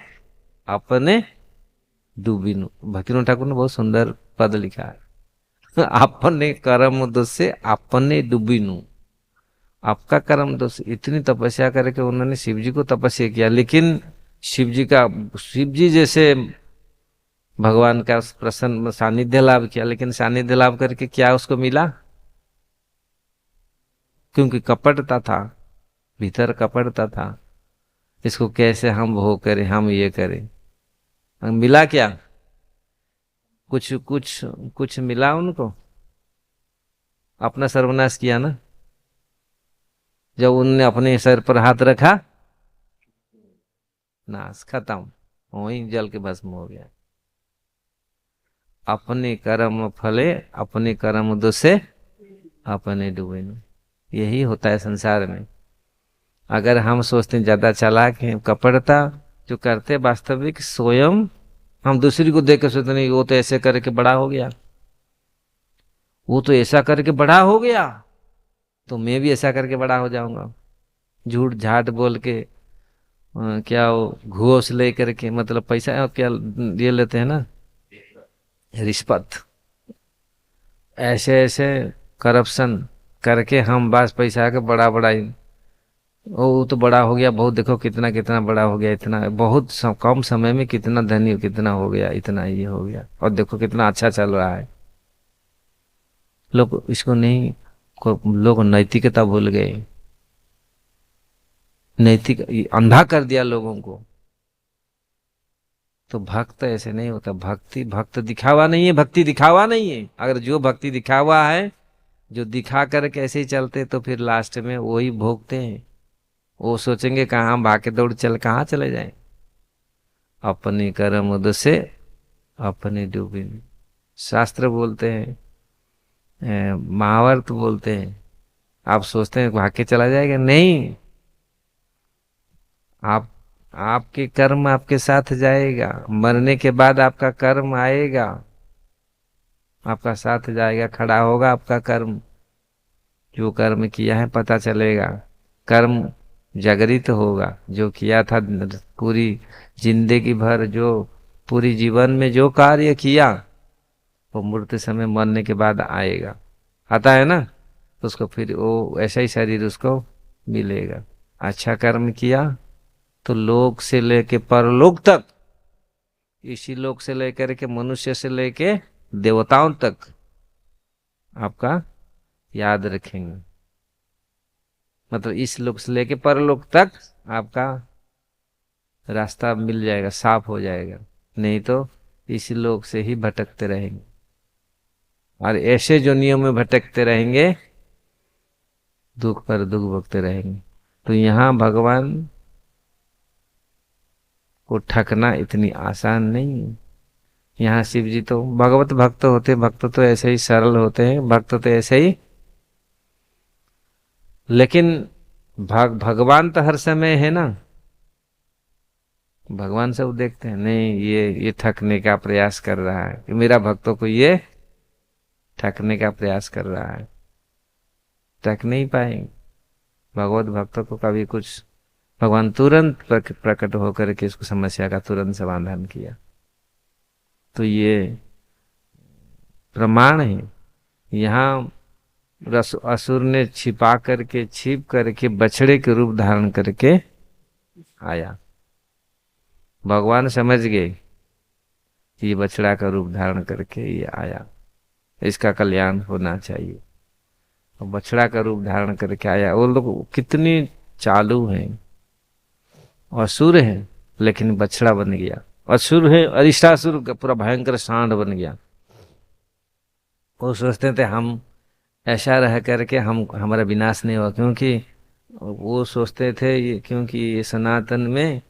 अपने डूबिनु। भक्तिनाथ ठाकुर ने बहुत सुंदर पद लिखा है अपने कर्म दोषे अपने डूबिनु। आपका कर्म दोष, इतनी तपस्या करके उन्होंने शिव जी को तपस्या किया, लेकिन शिव जी जैसे भगवान का प्रसन्न सानिध्य लाभ किया, लेकिन सानिध्य लाभ करके क्या उसको मिला, क्योंकि कपटता था, भीतर कपटता था। इसको कैसे हम भोग करें, हम ये करें, मिला क्या, कुछ कुछ कुछ मिला उनको, अपना सर्वनाश किया ना। जब उनने अपने सर पर हाथ रखा, नाश खत्म, वहीं जल के भस्म हो गया। अपने कर्म फले अपने कर्म दोषे अपने डूबे। यही होता है संसार में। अगर हम सोचते हैं ज्यादा चालाक हैं, कपटता जो करते, वास्तविक स्वयं हम दूसरी को देख के सोचते नहीं वो तो ऐसे करके बड़ा हो गया, वो तो ऐसा करके बड़ा हो गया, तो मैं भी ऐसा करके बड़ा हो जाऊंगा। झूठ झाट बोल के क्या वो घूस ले करके, मतलब पैसा क्या ये लेते हैं ना, रिश्वत, ऐसे ऐसे करप्शन करके हम बस पैसा के बड़ा बड़ा वो तो बड़ा हो गया, बहुत देखो कितना कितना बड़ा हो गया, इतना बहुत कम समय में कितना धनी कितना हो गया, इतना ये हो गया, और देखो कितना अच्छा चल रहा है। लोग इसको नहीं, लोग नैतिकता भूल गए, नैतिक अंधा कर दिया लोगों को। तो भक्त ऐसे नहीं होता। भक्त दिखावा नहीं है, भक्ति दिखावा नहीं है। अगर जो भक्ति दिखावा है, जो दिखा कर कैसे ही चलते, तो फिर लास्ट में वही भोगते हैं। वो सोचेंगे कहाँ भागे दौड़ चल, कहाँ चले जाएं। अपने कर्म उद से अपने डूबे। शास्त्र बोलते हैं, महाभारत बोलते हैं। आप सोचते हैं भाग के चला जाएगा, नहीं, आप आपके कर्म आपके साथ जाएगा, मरने के बाद आपका कर्म आएगा, आपका साथ जाएगा, खड़ा होगा आपका कर्म। जो कर्म किया है पता चलेगा, कर्म जागृत होगा। जो किया था पूरी जिंदगी भर, जो पूरी जीवन में जो कार्य किया, वो मृत्यु समय मरने के बाद आएगा, आता है ना, तो उसको फिर वो ऐसा ही शरीर उसको मिलेगा। अच्छा कर्म किया तो लोक से लेके परलोक तक, इसी लोक से लेकर के मनुष्य से लेके देवताओं तक आपका याद रखेंगे। मतलब इस लोक से लेके परलोक तक आपका रास्ता मिल जाएगा, साफ हो जाएगा। नहीं तो इसी लोक से ही भटकते रहेंगे, और ऐसे जोनियों में भटकते रहेंगे, दुख पर दुख भोगते रहेंगे। तो यहाँ भगवान को ठगना इतनी आसान नहीं है। यहाँ शिव जी तो भगवत भक्त होते, भक्त तो ऐसे ही सरल होते हैं, भक्त तो ऐसे ही, लेकिन भगवान तो हर समय है ना। भगवान सब देखते हैं, नहीं ये ठगने का प्रयास कर रहा है, कि मेरा भक्तों को ये ठगने का प्रयास कर रहा है, ठग नहीं पाएंगे। भगवत भक्तों को कभी कुछ, भगवान तुरंत प्रकट होकर के इसको समस्या का तुरंत समाधान किया। तो ये प्रमाण है। यहाँ असुर ने छिपा करके, छिप करके बछड़े के रूप धारण करके आया। भगवान समझ गए कि ये बछड़ा का रूप धारण करके ये आया, इसका कल्याण होना चाहिए। और बछड़ा का रूप धारण करके आया। वो लोग कितनी चालू हैं, असुर हैं, लेकिन बछड़ा बन गया। असुर है, अरिष्टासुर का पूरा भयंकर सांड बन गया। वो सोचते थे हम ऐसा रह करके हम हमारा विनाश नहीं हुआ, क्योंकि वो सोचते थे ये, क्योंकि ये सनातन में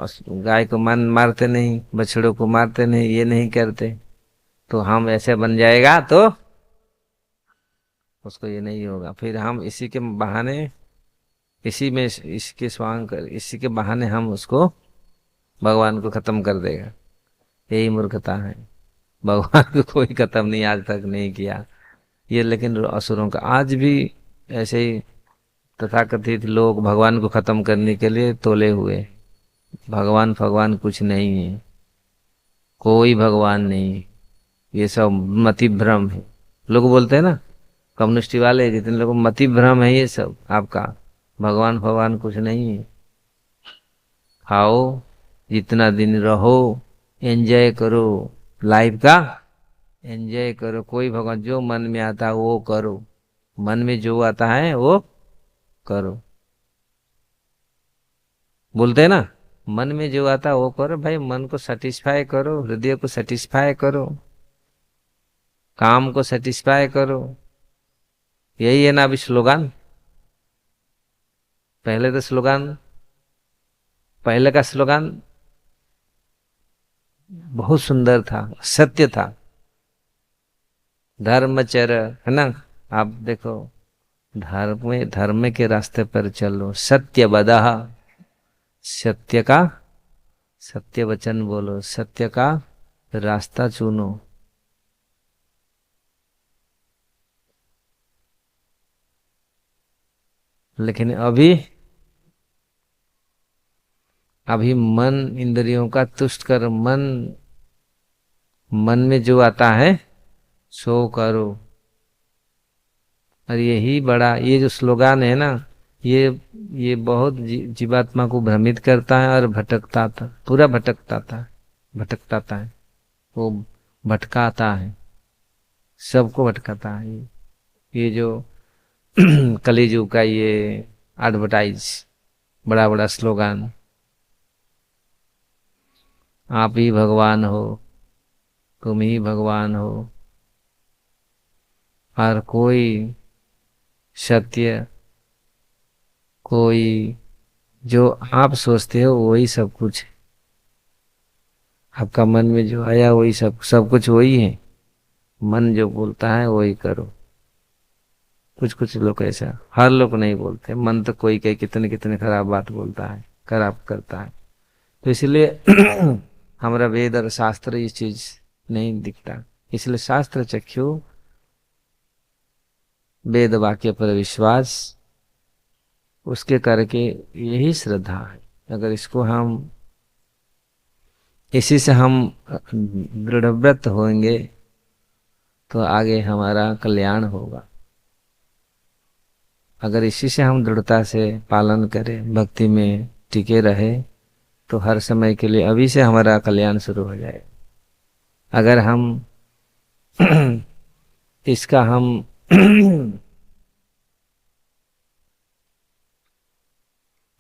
गाय को मारते नहीं, बछड़ों को मारते नहीं, ये नहीं करते, तो हम ऐसे बन जाएगा तो उसको ये नहीं होगा। फिर हम इसी के बहाने, इसी में इसके स्वांग कर, इसी के बहाने हम उसको, भगवान को खत्म कर देगा। यही मूर्खता है। भगवान को कोई खत्म नहीं आज तक नहीं किया ये, लेकिन असुरों का आज भी ऐसे ही तथाकथित लोग भगवान को खत्म करने के लिए तोले हुए। भगवान कुछ नहीं है, कोई भगवान नहीं है, ये सब मति भ्रम है। लोग बोलते हैं ना, कम्युनिस्टी वाले जितने लोग, मति भ्रम है ये सब आपका, भगवान कुछ नहीं है। खाओ, जितना दिन रहो, एंजॉय करो, लाइफ का एंजॉय करो। कोई भगवान, जो मन में आता है वो करो, मन में जो आता है वो करो। बोलते हैं ना, मन में जो आता है वो करो। भाई मन को सेटिस्फाई करो, हृदय को सेटिस्फाई करो, काम को सेटिस्फाई करो। यही है ना अभी स्लोगान। पहले तो स्लोगान, पहले का स्लोगान बहुत सुंदर था, सत्य था, धर्मचर, है ना। आप देखो, धर्म के रास्ते पर चलो, सत्य बदहा, सत्य का, सत्य वचन बोलो, सत्य का रास्ता चुनो। लेकिन अभी मन इंद्रियों का तुष्ट कर, मन में जो आता है सो करो। और यही बड़ा, ये जो स्लोगान है ना, ये ये बहुत जीवात्मा को भ्रमित करता है और भटकता था, पूरा भटकता है, वो भटकाता है, सबको भटकाता है। ये जो कलिजुग का ये एडवर्टाइज, बड़ा बड़ा स्लोगान, आप ही भगवान हो, तुम ही भगवान हो, और कोई सत्य, कोई जो आप सोचते हो वही सब कुछ है। आपका मन में जो आया वही सब कुछ वही है। मन जो बोलता है वही करो। कुछ कुछ लोग ऐसा, हर लोग नहीं बोलते, मन तो कोई कई कितने कितने खराब बात बोलता है, खराब करता है। तो इसलिए हमारा वेद और शास्त्र ये चीज नहीं दिखता। इसलिए शास्त्र चक्षु, वेद वाक्य पर विश्वास, उसके करके यही श्रद्धा है। अगर इसको हम, इसी से हम दृढ़व्रत होंगे तो आगे हमारा कल्याण होगा। अगर इसी से हम दृढ़ता से पालन करें, भक्ति में टिके रहे, तो हर समय के लिए अभी से हमारा कल्याण शुरू हो जाए। अगर हम इसका हम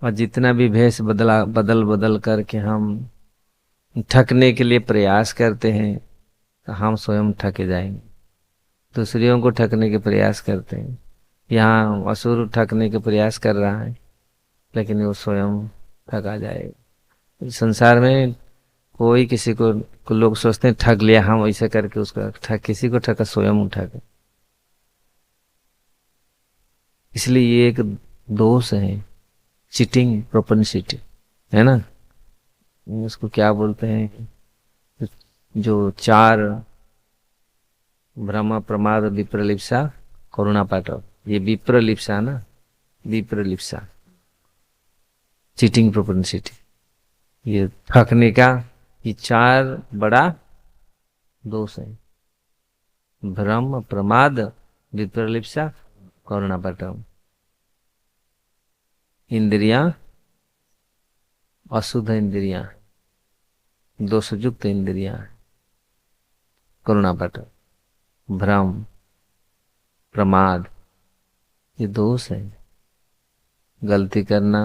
और जितना भी भेष बदल बदल करके हम ठगने के लिए प्रयास करते हैं तो हम स्वयं ठगे जाएंगे। दूसरियों को ठगने के प्रयास करते हैं, यहाँ असुर ठगने के प्रयास कर रहा है लेकिन वो स्वयं ठगा जाएगा। संसार में कोई किसी को लोग सोचते हैं ठग लिया, हम ऐसे करके उसका ठग, किसी को ठगा, स्वयं ठग। इसलिए ये एक दोष है, चीटिंग प्रोपेंसिटी, है ना। उसको क्या बोलते हैं, जो चार भ्रम प्रमाद विप्रलिप्सा करुणा पाठव, ये विप्रलिप्सा ना, विप्रलिप्सा चीटिंग प्रोपेंसिटी, ये ठगने का, ये चार बड़ा दोष है। भ्रम प्रमाद विप्रलिप्सा करुणा पाठव। इंद्रियां अशुद्ध इंद्रियां, दोषयुक्त इंद्रियां, करुणा पाठव, भ्रम प्रमाद, ये दोष है। गलती करना,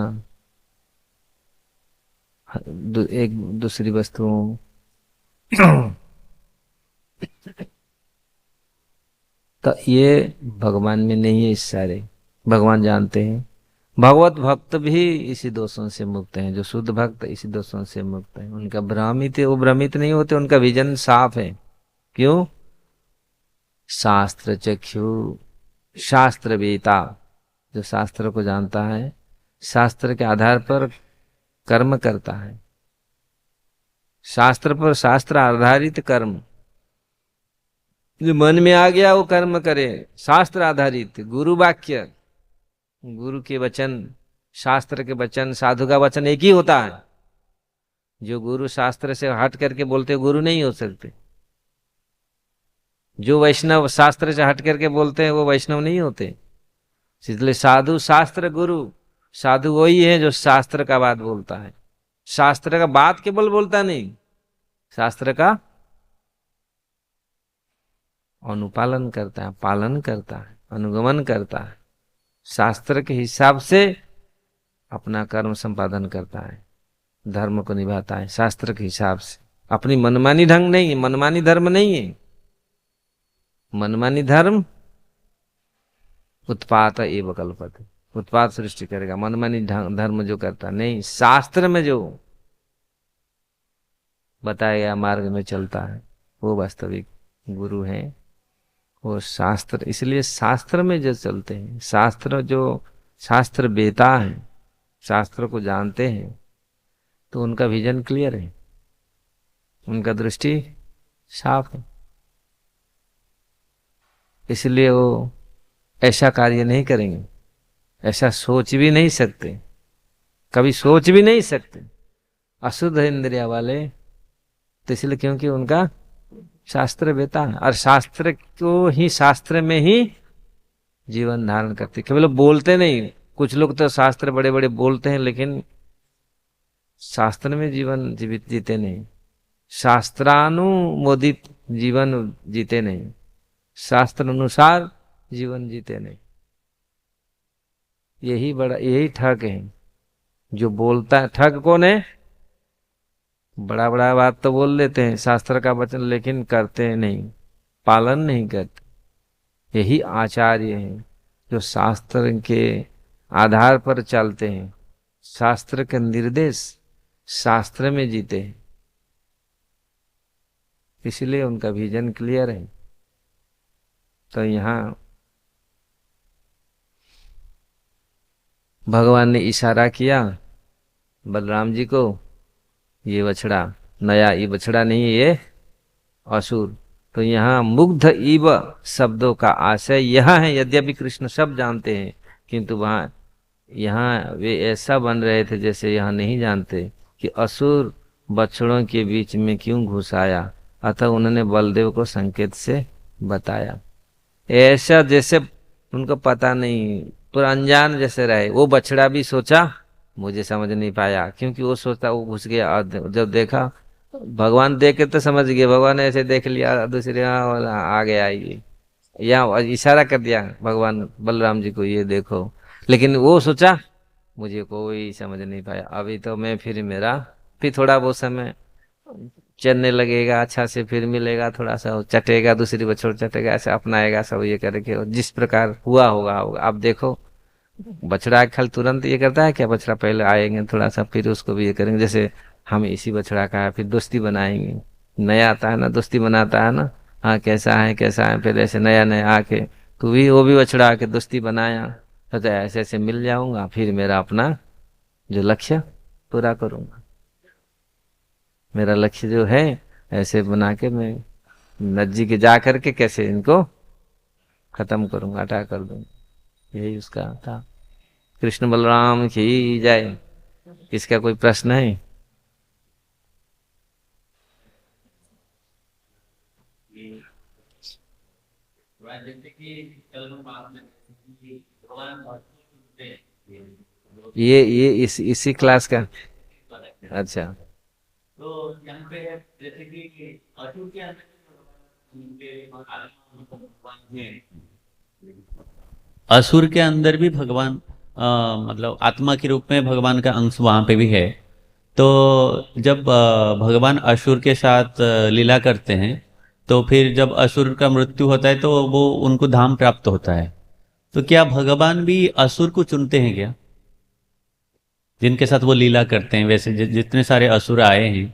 एक दूसरी वस्तुओं तो ये भगवान में नहीं है। इस सारे भगवान जानते हैं। भगवत भक्त भी इसी दोषों से मुक्त हैं, जो शुद्ध भक्त इसी दोषों से मुक्त हैं। उनका भ्रमित, वो भ्रमित नहीं होते, उनका विजन साफ है। क्यों? शास्त्र चक्षु, शास्त्र वेता, जो शास्त्र को जानता है, शास्त्र के आधार पर कर्म करता है। शास्त्र पर, शास्त्र आधारित कर्म, जो मन में आ गया वो कर्म करे। शास्त्र आधारित गुरु वाक्य, गुरु के वचन, शास्त्र के वचन, साधु का वचन एक ही होता है। जो गुरु शास्त्र से हट करके बोलते गुरु नहीं हो सकते। जो वैष्णव शास्त्र से हट करके बोलते हैं वो वैष्णव नहीं होते। इसलिए साधु शास्त्र गुरु, साधु वही है जो शास्त्र का बात बोलता है। शास्त्र का बात केवल बोलता नहीं, शास्त्र का अनुपालन करता है, पालन करता है, अनुगमन करता है, शास्त्र के हिसाब से अपना कर्म संपादन करता है, धर्म को निभाता है शास्त्र के हिसाब से। अपनी मनमानी ढंग नहीं है, मनमानी धर्म नहीं है। मनमानी धर्म उत्पात एव कल्पते, उत्पात सृष्टि करेगा। मनमानी धर्म जो करता नहीं, शास्त्र में जो बताया गया मार्ग में चलता है वो वास्तविक गुरु है। वो शास्त्र, इसलिए शास्त्र में जो चलते हैं, शास्त्र जो शास्त्र वेता है, शास्त्र को जानते हैं, तो उनका विजन क्लियर है, उनका दृष्टि साफ है। इसलिए वो ऐसा कार्य नहीं करेंगे, ऐसा सोच भी नहीं सकते, कभी सोच भी नहीं सकते अशुद्ध इंद्रिया वाले। तो इसलिए क्योंकि उनका शास्त्र वेता है, और शास्त्र को ही, शास्त्र में ही जीवन धारण करते। केवल बोलते नहीं, कुछ लोग तो शास्त्र बड़े बड़े बोलते हैं लेकिन शास्त्र में जीवन जीवित जीते नहीं, शास्त्रानुमोदित जीवन जीते नहीं, शास्त्र अनुसार जीवन जीते नहीं। यही ठग है जो बोलता है। ठग कौन है? बड़ा बड़ा बात तो बोल लेते हैं शास्त्र का वचन, लेकिन करते नहीं, पालन नहीं करते। यही आचार्य हैं जो शास्त्र के आधार पर चलते हैं, शास्त्र के निर्देश शास्त्र में जीते हैं। इसलिए उनका विजन क्लियर है। तो यहाँ भगवान ने इशारा किया बलराम जी को, ये बछड़ा नया, ये बछड़ा नहीं है, ये असुर। तो यहाँ मुग्ध इव शब्दों का आशय यह है। यद्यपि कृष्ण सब जानते हैं, किंतु वहाँ यहाँ वे ऐसा बन रहे थे जैसे यहाँ नहीं जानते कि असुर बछड़ों के बीच में क्यों घुस आया। अतः उन्होंने बलदेव को संकेत से बताया, ऐसा जैसे उनको पता नहीं, पूरा अनजान जैसे रहे। वो बछड़ा भी सोचा, मुझे समझ नहीं पाया, क्योंकि वो सोचता वो घुस गया। और जब देखा, भगवान देख के तो समझ गए, भगवान ऐसे देख लिया, दूसरे आ गया, ये या इशारा कर दिया भगवान बलराम जी को, ये देखो। लेकिन वो सोचा मुझे कोई समझ नहीं पाया। अभी तो मैं फिर थोड़ा बहुत समय चलने लगेगा अच्छा से, फिर मिलेगा थोड़ा सा, वो चटेगा, दूसरी बछड़ चटेगा, ऐसे अपनाएगा सब ये करके, और जिस प्रकार हुआ होगा अब देखो। बछड़ा खल तुरंत ये करता है क्या? बछड़ा पहले आएंगे थोड़ा सा, फिर उसको भी ये करेंगे। जैसे हम इसी बछड़ा का है, फिर दोस्ती बनाएंगे। नया आता है ना, दोस्ती बनाता है ना, हाँ कैसा है कैसा है, फिर ऐसे नया नया आके तो भी वो भी बछड़ा आके दोस्ती बनाया, तो ऐसे ऐसे मिल जाऊंगा, फिर मेरा अपना जो लक्ष्य पूरा करूंगा। मेरा लक्ष्य जो है ऐसे बना के मैं नजदीक जा करके कैसे इनको खत्म करूंगा, हटा कर दूंगा। यही उसका था। कृष्ण बलराम की जय। इसका कोई प्रश्न है? ये इसी क्लास का। अच्छा। असुर के अंदर भी भगवान मतलब आत्मा के रूप में भगवान का अंश वहाँ पे भी है। तो जब भगवान असुर के साथ लीला करते हैं, तो फिर जब असुर का मृत्यु होता है तो वो उनको धाम प्राप्त होता है। तो क्या भगवान भी असुर को चुनते हैं क्या, जिनके साथ वो लीला करते हैं? वैसे जितने सारे असुर आए हैं।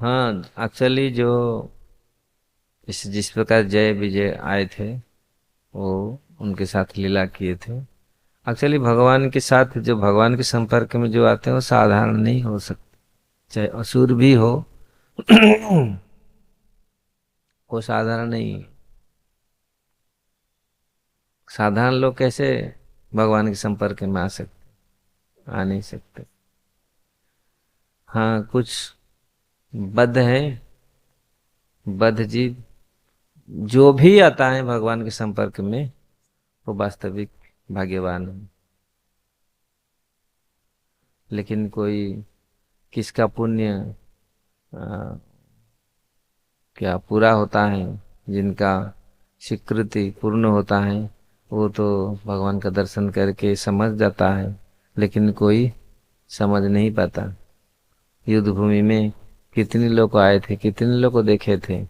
हाँ एक्चुअली जो इस जिस प्रकार जय विजय आए थे, वो उनके साथ लीला किए थे। एक्चुअली भगवान के साथ जो भगवान के संपर्क में जो आते हैं वो साधारण नहीं हो सकते, चाहे असुर भी हो। वो साधारण नहीं है। साधारण लोग कैसे भगवान के संपर्क में आ सकते? आ नहीं सकते। हाँ कुछ बद्ध है, बद्ध जीव जो भी आता है भगवान के संपर्क में, वो वास्तविक भाग्यवान है। लेकिन कोई किसका पुण्य क्या पूरा होता है, जिनका स्वीकृति पूर्ण होता है, वो तो भगवान का दर्शन करके समझ जाता है। लेकिन कोई समझ नहीं पाता। युद्ध भूमि में कितने लोग आए थे, कितने लोग को देखे थे।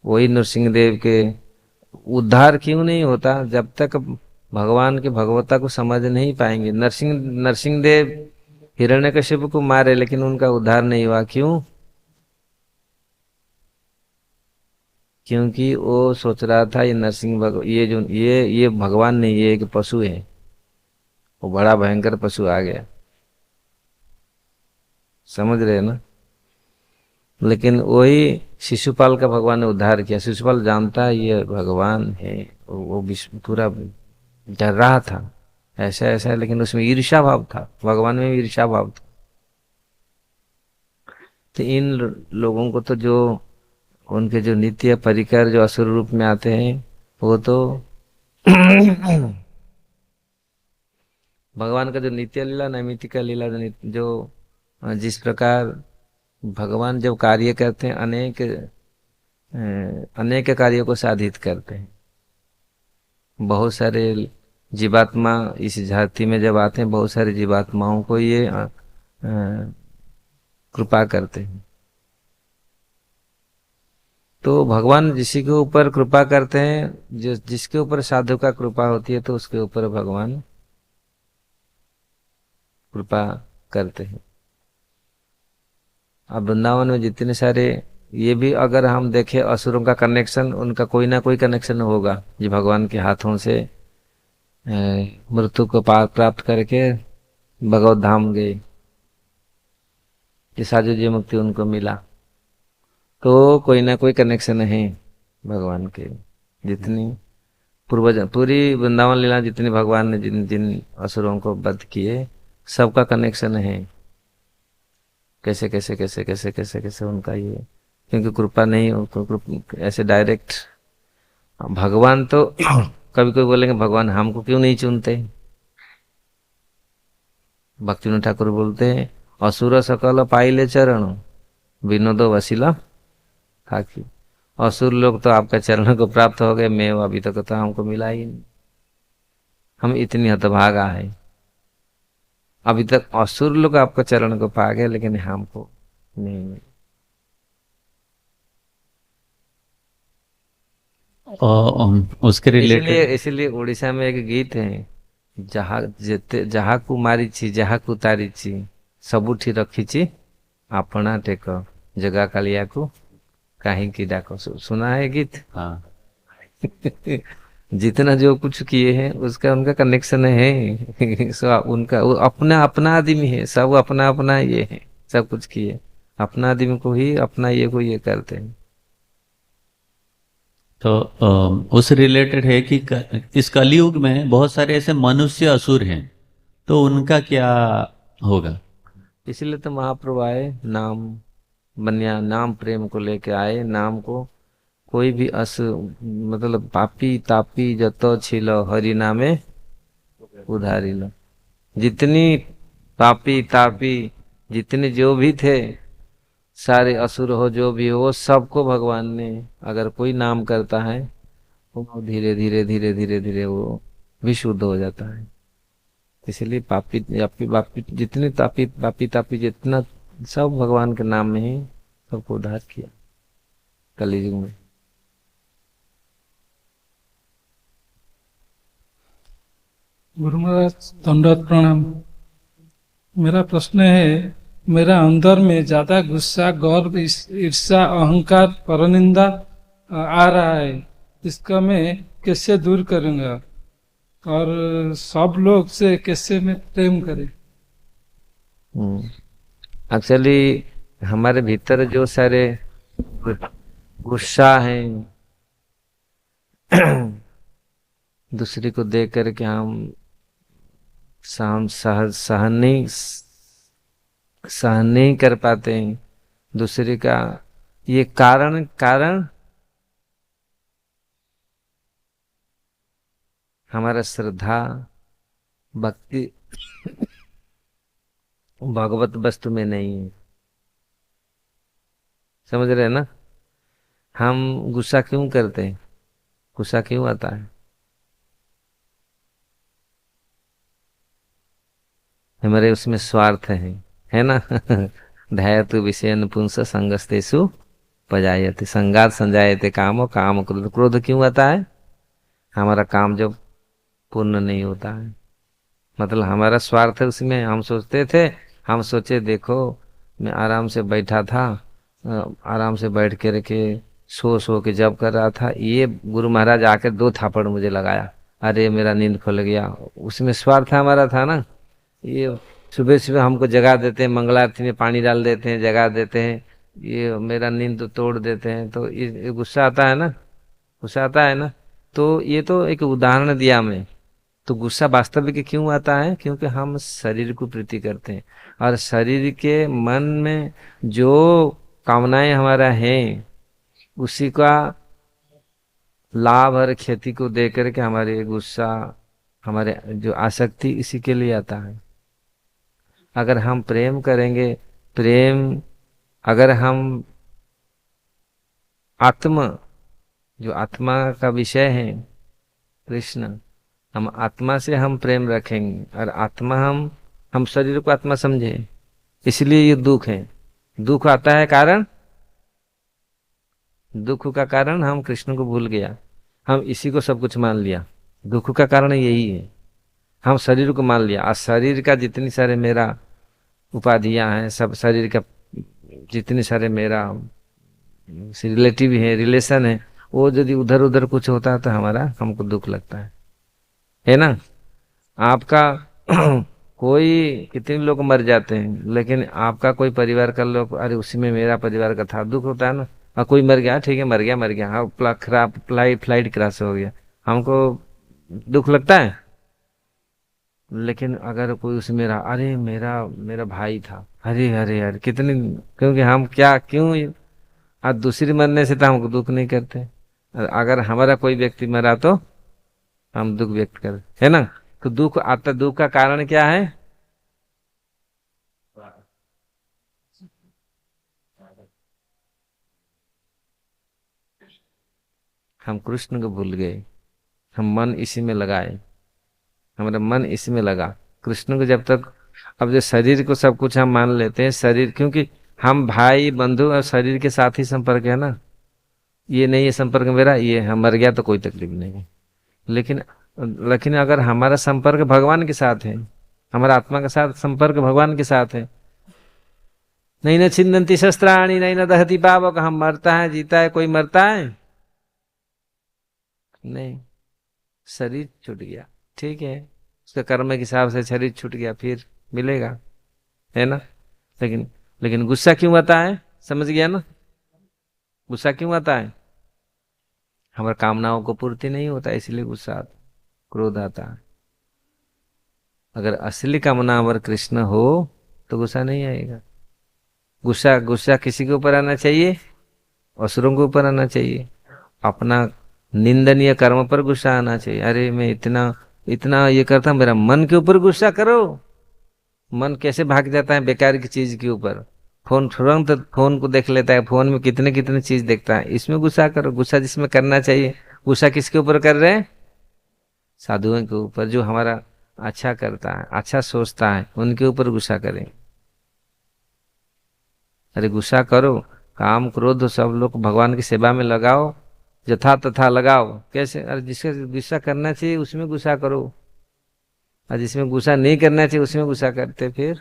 वही नरसिंहदेव के उद्धार क्यों नहीं होता? जब तक भगवान के भगवता को समझ नहीं पाएंगे। नरसिंहदेव हिरण्यकशिपु को मारे, लेकिन उनका उद्धार नहीं हुआ। क्यों? क्योंकि वो सोच रहा था ये ये जो ये भगवान नहीं, ये एक पशु है। वो बड़ा भयंकर पशु आ गया। समझ रहे हैं ना? लेकिन वही शिशुपाल का भगवान ने उद्धार किया। शिशुपाल जानता है ये भगवान है, वो विश्व पूरा डर रहा था ऐसा ऐसा, लेकिन उसमें ईर्ष्या भाव था, भगवान में भी ईर्ष्या भाव था। तो इन लोगों को तो जो उनके जो नित्य परिकर जो असुर रूप में आते हैं, वो तो भगवान का जो नित्य लीला नैमित्तिक लीला जो जिस प्रकार भगवान जब कार्य करते हैं, अनेक कार्यों को साधित करते हैं। बहुत सारे जीवात्मा इस धरती में जब आते हैं, बहुत सारे जीवात्माओं को ये कृपा करते हैं। तो भगवान जिसी के ऊपर कृपा करते हैं, जिसके ऊपर साधु का कृपा होती है, तो उसके ऊपर भगवान कृपा करते हैं। अब वृंदावन में जितने सारे, ये भी अगर हम देखें असुरों का कनेक्शन, उनका कोई ना कोई कनेक्शन होगा, जो भगवान के हाथों से मृत्यु को प्राप्त करके भगवत धाम गए, कि साजु जी मुक्ति उनको मिला। तो कोई ना कोई कनेक्शन है भगवान के। जितनी पूर्वज पूरी वृंदावन लीला, जितनी भगवान ने जिन जिन असुरों को वध किए, सबका कनेक्शन है। कैसे कैसे कैसे कैसे कैसे कैसे उनका ये, क्योंकि कृपा नहीं हो तो ऐसे डायरेक्ट भगवान तो कभी कोई बोलेंगे भगवान हमको क्यों नहीं चुनते? भक्तिविनोद ठाकुर बोलते हैं, असुर सकल पाइले चरण, विनोदो वसीला खाकी। असुर लोग तो आपका चरण को प्राप्त हो गए, मैं अभी तक तो हमको मिला ही नहीं। हम इतनी हतभागा है, अभी तक असुर लोग आपका चरण को पा गए लेकिन हमको नहीं मिला। और उसके इसीलिए रिलेटेड। इसीलिए उड़ीसा में एक गीत है, जहा जेते जहा को मारिची जहा को तारिची सबुठी रखीची अपना टेक जगा कालिया को काहे की डाको। सुना है गीत? हाँ। जितना जो कुछ किए हैं उसका उनका कनेक्शन है। सो उनका वो अपना अपना आदमी है, सब अपना अपना ये है, सब कुछ किए अपना आदमी को ही अपना ये को ये करते हैं। तो उस रिलेटेड है कि इस कलयुग में बहुत सारे ऐसे मनुष्य असुर हैं, तो उनका क्या होगा? इसलिए तो महाप्रभु आए, नाम बनिया, नाम प्रेम को लेके आए। नाम को कोई भी अस मतलब पापी तापी जतो छिलो हरि नामे उधारी लो। जितनी पापी तापी जितने जो भी थे, सारे असुर हो जो भी हो, वो सबको भगवान ने, अगर कोई नाम करता है वो धीरे धीरे धीरे धीरे धीरे वो विशुद्ध हो जाता है। इसलिए पापी पापी पापी जितने तापी पापी तापी जितना, सब भगवान के नाम में ही सबको उद्धार किया कलयुग में। गुरु महाराज दंडवत प्रणाम। मेरा प्रश्न है, मेरा अंदर में ज्यादा गुस्सा, गर्व, ईर्ष्या, अहंकार, परनिंदा आ रहा है। इसका मैं कैसे दूर करूंगा और सब लोग से कैसे मैं प्रेम करें? एक्चुअली हमारे भीतर जो सारे गुस्सा है, दूसरे को देख करके हम सहन नहीं कर पाते हैं दूसरे का। ये कारण कारण हमारा श्रद्धा भक्ति भगवत वस्तु में नहीं है। समझ रहे हैं ना? हम गुस्सा क्यों करते हैं, गुस्सा क्यों आता हमारे उसमें स्वार्थ है ना? धैर्य विषय पुंस संगस्तेषु पजायते संगात संजायते कामो काम क्रोध। क्रोध क्यों आता है? हमारा काम जब पूर्ण नहीं होता है, मतलब हमारा स्वार्थ है उसमें। हम सोचते थे, हम सोचे देखो मैं आराम से बैठा था, आराम से बैठ के सो के जब कर रहा था, ये गुरु महाराज आकर 2 थापड़ मुझे लगाया, अरे मेरा नींद खुल गया। उसमें स्वार्थ हमारा था ना। ये सुबह सुबह हमको जगा देते हैं, मंगला आरती में पानी डाल देते हैं, जगा देते हैं, ये मेरा नींद तो तोड़ देते हैं। तो ये गुस्सा आता है ना, गुस्सा आता है ना। तो ये तो एक उदाहरण दिया मैं। तो गुस्सा वास्तविक क्यों आता है? क्योंकि हम शरीर को प्रीति करते हैं, और शरीर के मन में जो कामनाएं हमारा है, उसी का लाभ और क्षति को देख करके हमारे गुस्सा, हमारे जो आसक्ति इसी के लिए आता है। अगर हम प्रेम करेंगे, प्रेम अगर हम आत्मा, जो आत्मा का विषय है कृष्ण, हम आत्मा से हम प्रेम रखेंगे, और आत्मा हम शरीर को आत्मा समझे, इसलिए ये दुख है। दुख आता है कारण, दुख का कारण हम कृष्ण को भूल गया, हम इसी को सब कुछ मान लिया। दुख का कारण यही है, हम शरीर को मान लिया। और शरीर का जितनी सारे मेरा उपाधियां हैं, सब शरीर का जितने सारे मेरा रिलेटिव है, रिलेशन है, वो यदि उधर उधर कुछ होता है तो हमारा हमको दुख लगता है ना? आपका कोई कितने लोग मर जाते हैं, लेकिन आपका कोई परिवार का लोग, अरे उसी में मेरा परिवार का था, दुख होता है ना। और कोई मर गया, ठीक है मर गया मर गया, हाँ खराब फ्लाइट क्रैश हो गया, हमको दुख लगता है। लेकिन अगर कोई उसमें रहा, अरे मेरा मेरा भाई था, अरे अरे अरे कितने, क्योंकि हम क्या क्यों, आज दूसरी मरने से तो हमको दुख नहीं करते। और अगर हमारा कोई व्यक्ति मरा तो हम दुख व्यक्त कर, है ना? तो दुख आता, दुख का कारण क्या है? हम कृष्ण को भूल गए, हम मन इसी में लगाए, हमारा मन इसी में लगा कृष्ण को जब तक। अब जो शरीर को सब कुछ हम मान लेते हैं, शरीर, क्योंकि हम भाई बंधु और शरीर के साथ ही संपर्क है ना, ये नहीं है संपर्क मेरा, ये हम मर गया तो कोई तकलीफ नहीं है। लेकिन लेकिन अगर हमारा संपर्क भगवान के साथ है, हमारा आत्मा के साथ संपर्क भगवान के साथ है, नहीं न छिन्दन्ति शस्त्राणि नहीं न दहति पावक, हम मरता है जीता है, कोई मरता है नहीं, शरीर छूट गया, ठीक है, उसके कर्म के हिसाब से शरीर छूट गया, फिर मिलेगा, है ना। लेकिन लेकिन गुस्सा क्यों आता है, समझ गया ना, गुस्सा क्यों आता है, हमारे कामनाओं को पूर्ति नहीं होता, इसलिए गुस्सा आता, क्रोध आता है। अगर असली कामना अमर कृष्ण हो तो गुस्सा नहीं आएगा। गुस्सा गुस्सा किसी के ऊपर आना चाहिए, असुरों के ऊपर आना चाहिए, अपना निंदनीय कर्म पर गुस्सा आना चाहिए। अरे मैं इतना इतना ये करता हूं, मेरा मन के ऊपर गुस्सा करो। मन कैसे भाग जाता है बेकार की चीज के ऊपर, फोन तुरंत फोन को देख लेता है, फोन में कितने कितने चीज देखता है, इसमें गुस्सा करो। गुस्सा जिसमें करना चाहिए, गुस्सा किसके ऊपर कर रहे हैं, साधुओं के ऊपर, जो हमारा अच्छा करता है, अच्छा सोचता है, उनके ऊपर गुस्सा करें। अरे गुस्सा करो, काम क्रोध सब लोग भगवान की सेवा में लगाओ, यथा तथा लगाओ। कैसे, अरे जिसका गुस्सा करना चाहिए उसमें गुस्सा करो, और जिसमें गुस्सा नहीं करना चाहिए उसमें गुस्सा करते, फिर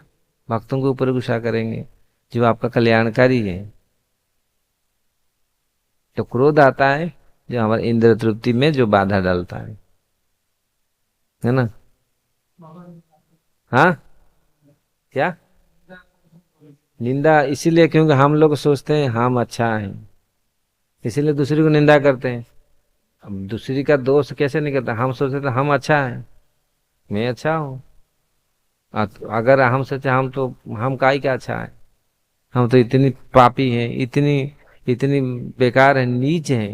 भक्तों के ऊपर गुस्सा करेंगे जो आपका कल्याणकारी है। तो क्रोध आता है जो हमारे इंद्र तृप्ति में जो बाधा डालता है ना। हाँ, क्या निंदा, इसीलिए क्योंकि हम लोग सोचते हैं हम अच्छा हैं, इसीलिए दूसरी को निंदा करते हैं। अब दूसरी का दोष कैसे नहीं करता, हम सोचते थे हम अच्छा हैं, मैं अच्छा हूँ। अगर हम सोचे हम तो, हम काहे क्या अच्छा है, हम तो इतनी पापी हैं, इतनी इतनी बेकार है, नीच हैं।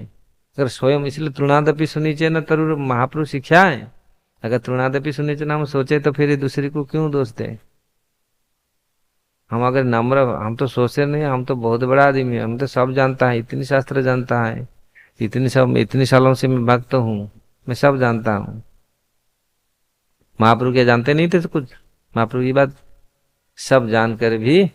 अगर स्वयं, इसलिए तृणादपि सुनीचे न तरु महापुरुष शिक्षा है। अगर तृणादपि सुनीचे ना हम सोचे तो फिर दूसरे को क्यों दोष दें। हम अगर नम्र, हम तो सोचते नहीं, हम तो बहुत बड़ा आदमी है, हम तो सब जानता है, इतनी शास्त्र जानता है, इतनी सालों से मैं भक्त हूँ, मैं सब जानता हूँ। महाप्रभु क्या जानते नहीं थे तो कुछ, महाप्रभु की बात सब जानकर भी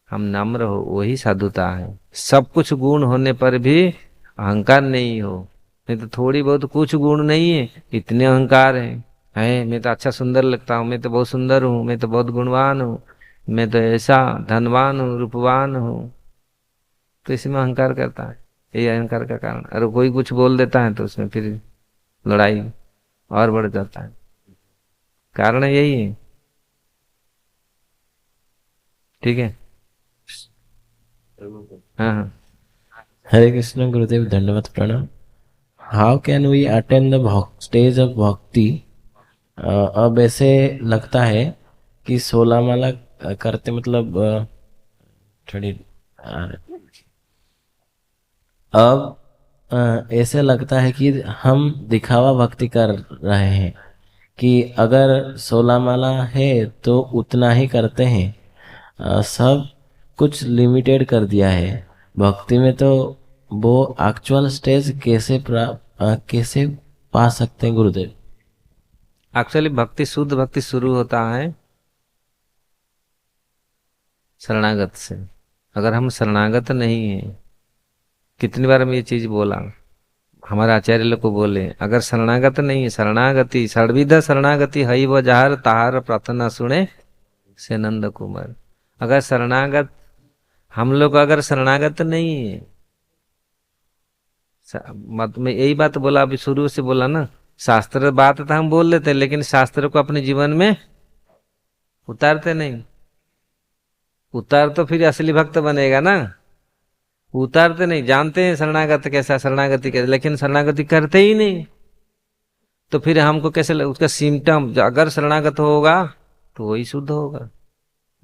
हम नम्र हो, वही साधुता है। सब कुछ गुण होने पर भी अहंकार नहीं हो, नहीं तो थोड़ी बहुत कुछ गुण नहीं है, इतने अहंकार है मैं तो अच्छा सुंदर लगता हूँ, मैं तो बहुत सुंदर हूँ, मैं तो बहुत गुणवान हूँ, मैं तो ऐसा धनवान हूँ, रूपवान हूँ। तो इसमें अहंकार करता है, यही अहंकार का कारण। अगर कोई कुछ बोल देता है तो उसमें फिर लड़ाई और बढ़ जाता है, कारण यही है। ठीक है, हाँ हाँ। Hare Krishna Gurudev Dandavat Pranam. How can we attain the stage of bhakti? अब ऐसे लगता है कि 16 माला करते, मतलब थोड़ी अब ऐसे लगता है कि हम दिखावा भक्ति कर रहे हैं, कि अगर 16 माला है तो उतना ही करते हैं। सब कुछ लिमिटेड कर दिया है भक्ति में। तो वो एक्चुअल स्टेज कैसे पा सकते हैं गुरुदेव? एक्चुअली भक्ति, शुद्ध भक्ति शुरू होता है शरणागत से। अगर हम शरणागत नहीं हैं, कितनी बार हम ये चीज बोला, हमारे आचार्य लोग को बोले, अगर शरणागत नहीं है, शरणागति सर्वविध शरणागति हई वो जहार ताहार प्रार्थना सुने से नंद कुमार। अगर शरणागत, हम लोग अगर शरणागत नहीं है, मत में यही बात बोला, अभी शुरू से बोला ना, शास्त्र बात तो हम बोल लेते हैं लेकिन शास्त्र को अपने जीवन में उतारते नहीं। उतार तो फिर असली भक्त बनेगा ना, उतारते नहीं। जानते हैं शरणागत कैसा, शरणागति कैसे, लेकिन शरणागति करते ही नहीं, तो फिर हमको कैसे उसका सिम्टम, अगर शरणागत होगा तो वही शुद्ध होगा।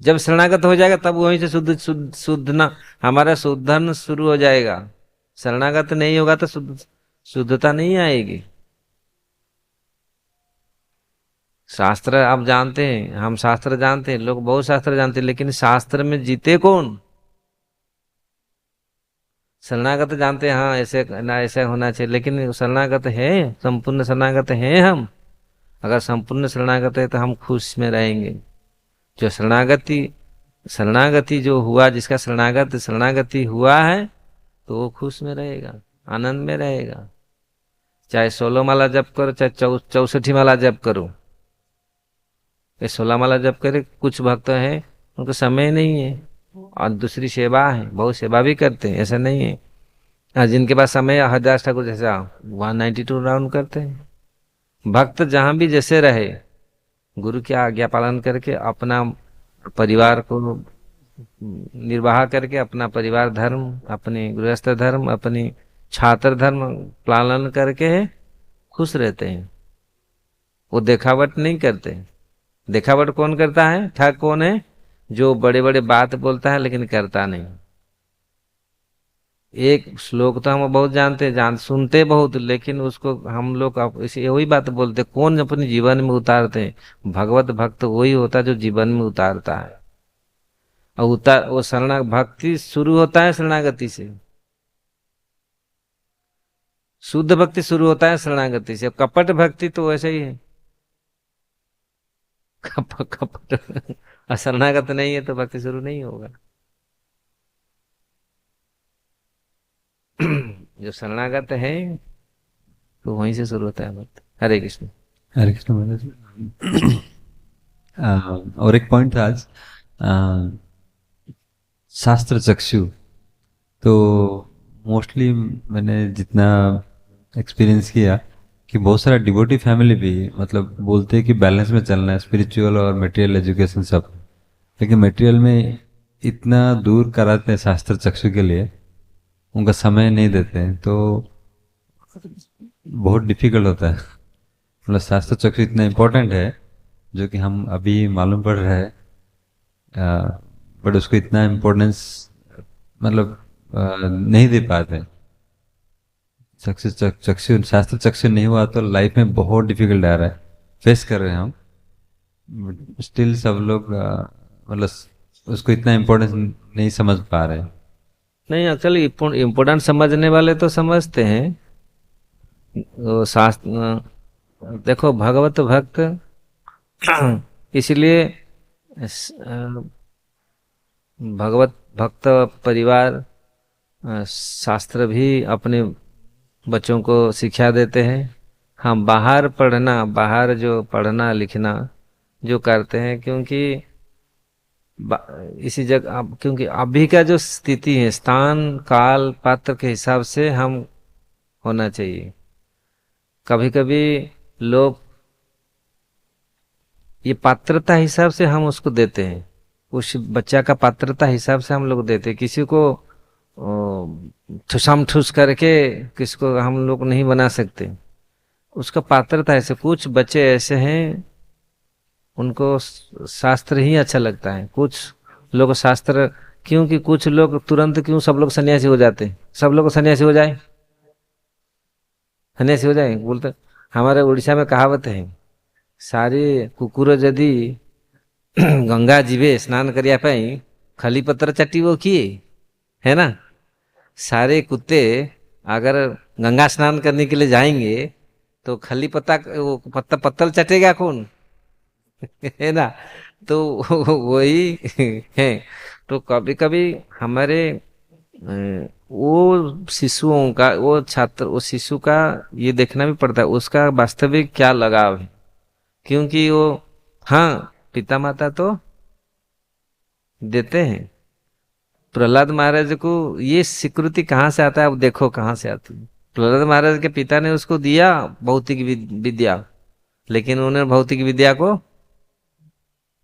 जब शरणागत हो जाएगा तब वहीं से शुद्ध शुद्ध शुद्धना, हमारा शुद्धन शुरू हो जाएगा। शरणागत नहीं होगा तो शुद्धता नहीं आएगी। शास्त्र आप जानते हैं, हम शास्त्र जानते हैं, लोग बहुत शास्त्र जानते हैं, लेकिन शास्त्र में जीते कौन? शरणागत जानते हैं हाँ ऐसे ना ऐसे होना चाहिए, लेकिन शरणागत है, संपूर्ण शरणागत हैं हम। अगर संपूर्ण शरणागत है तो हम खुश में रहेंगे। जो शरणागति जो हुआ, जिसका शरणागति हुआ है तो वो खुश में रहेगा, आनंद में रहेगा। चाहे 16 माला जप करो, चाहे 64 माला जप करो। ये 16 माला जप करे, कुछ भक्त हैं उनको समय नहीं है और दूसरी सेवा है, बहुत सेवा भी करते हैं, ऐसा नहीं है। जिनके पास समय है, हरदास ठाकुर जैसा 192 राउंड करते हैं। भक्त जहां भी जैसे रहे, गुरु की आज्ञा पालन करके अपना परिवार को निर्वाह करके, अपना परिवार धर्म, अपने गृहस्थ धर्म, अपनी छात्र धर्म पालन करके खुश रहते हैं। वो देखावट नहीं करते। देखावट कौन करता है? ठग कौन है? जो बड़े बड़े बात बोलता है लेकिन करता नहीं। एक श्लोक तो हम बहुत जानते, सुनते बहुत, लेकिन उसको हम लोग इसे वही बात बोलते, कौन अपने जीवन में उतारते हैं? भगवत भक्त वही होता है जो जीवन में उतारता है। और वो भक्ति शुरू होता है शरणागति से। शुद्ध भक्ति शुरू होता है शरणागति से। कपट भक्ति तो वैसे ही है, कपट शरणागत नहीं है तो भक्ति शुरू नहीं होगा। जो शरणागत है तो वहीं से शुरू होता है भक्ति। हरे कृष्ण। हरे कृष्ण महाराज। और एक पॉइंट था आज, शास्त्र चक्षु। तो मोस्टली मैंने जितना एक्सपीरियंस किया कि बहुत सारा डिवोटी फैमिली भी मतलब बोलते हैं कि बैलेंस में चलना है, स्पिरिचुअल और मटेरियल एजुकेशन सब, लेकिन मटेरियल में इतना दूर कराते हैं शास्त्र चक्षु के लिए, उनका समय नहीं देते हैं, तो बहुत डिफिकल्ट होता है। मतलब शास्त्र चक्षु इतना इम्पोर्टेंट है जो कि हम अभी मालूम पड़ रहा है, बट उसको इतना इम्पोर्टेंस मतलब नहीं दे पाते। चक्षु शास्त्र चक्षु नहीं हुआ तो लाइफ में बहुत डिफिकल्ट आ रहा है, फेस कर रहे हैं हम। स्टिल सब लोग मतलब उसको इतना इम्पोर्टेंस नहीं समझ पा रहे। नहीं, एक्चुअली इम्पोर्टेंट समझने वाले तो समझते हैं। वो शास्त्र देखो, भगवत भक्त इसलिए भगवत भक्त परिवार शास्त्र भी अपने बच्चों को शिक्षा देते हैं। हम बाहर जो पढ़ना लिखना जो करते हैं, क्योंकि इसी जगह क्योंकि अभी का जो स्थिति है, स्थान काल पात्र के हिसाब से हम होना चाहिए। कभी कभी लोग ये पात्रता हिसाब से हम उसको देते हैं, उस बच्चा का पात्रता हिसाब से हम लोग देते हैं। किसी को ठुसाम ठुस करके किसको हम लोग नहीं बना सकते, उसका पात्रता ऐसे। कुछ बच्चे ऐसे हैं उनको शास्त्र ही अच्छा लगता है, कुछ लोग शास्त्र, क्योंकि कुछ लोग तुरंत क्यों सब लोग सन्यासी हो जाते हैं, सब लोग सन्यासी हो जाए, सन्यासी हो जाए बोलते। हमारे उड़ीसा में कहावत है, सारे कुकुर यदि गंगा जीवे स्नान करिया पाई खली पत्र चट्टी वो किए, है ना। सारे कुत्ते अगर गंगा स्नान करने के लिए जाएंगे तो खली पत्तल चटेगा कौन? है ना। तो वही है। तो कभी कभी हमारे वो शिशुओं का, वो शिशु का ये देखना भी पड़ता है उसका वास्तविक क्या लगाव है। क्योंकि वो, हाँ, पिता माता तो देते हैं। प्रहलाद महाराज को ये स्वीकृति कहाँ से आता है? अब देखो कहाँ से आती है। प्रहलाद महाराज के पिता ने उसको दिया भौतिक विद्या, लेकिन उन्होंने भौतिक विद्या को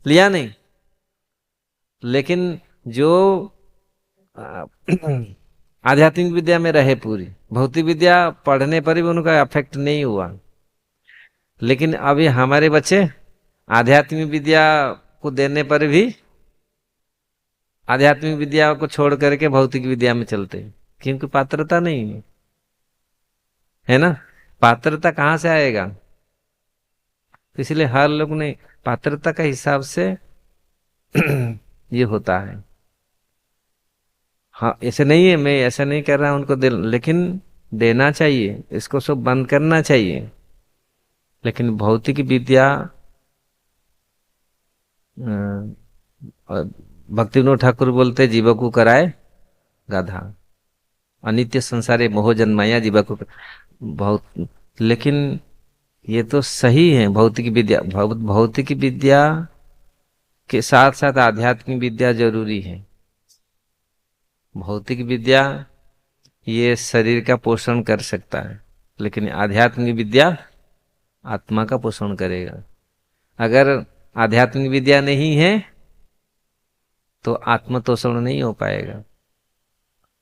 लिया नहीं। लेकिन जो आध्यात्मिक विद्या में रहे पूरी, भौतिक विद्या पढ़ने पर भी उनका अफेक्ट नहीं हुआ। लेकिन अभी हमारे बच्चे आध्यात्मिक विद्या को देने पर भी आध्यात्मिक विद्या को छोड़ करके भौतिक विद्या में चलते हैं, क्योंकि पात्रता नहीं है, है ना। पात्रता कहाँ से आएगा? इसलिए हर लोग ने पात्रता का हिसाब से ये होता है। हाँ ऐसे नहीं है, मैं ऐसा नहीं कर रहा उनको दे, लेकिन देना चाहिए, इसको सब बंद करना चाहिए। लेकिन भौतिक विद्या भक्ति विनोद ठाकुर बोलते जीव को कराए गाधा, अनित्य संसारे मोह जन्माया जीव को बहुत। लेकिन ये तो सही है, भौतिक विद्या भौतिक विद्या के साथ साथ आध्यात्मिक विद्या जरूरी है। भौतिक विद्या ये शरीर का पोषण कर सकता है, लेकिन आध्यात्मिक विद्या आत्मा का पोषण करेगा। अगर आध्यात्मिक विद्या नहीं है तो आत्मतोषण नहीं हो पाएगा।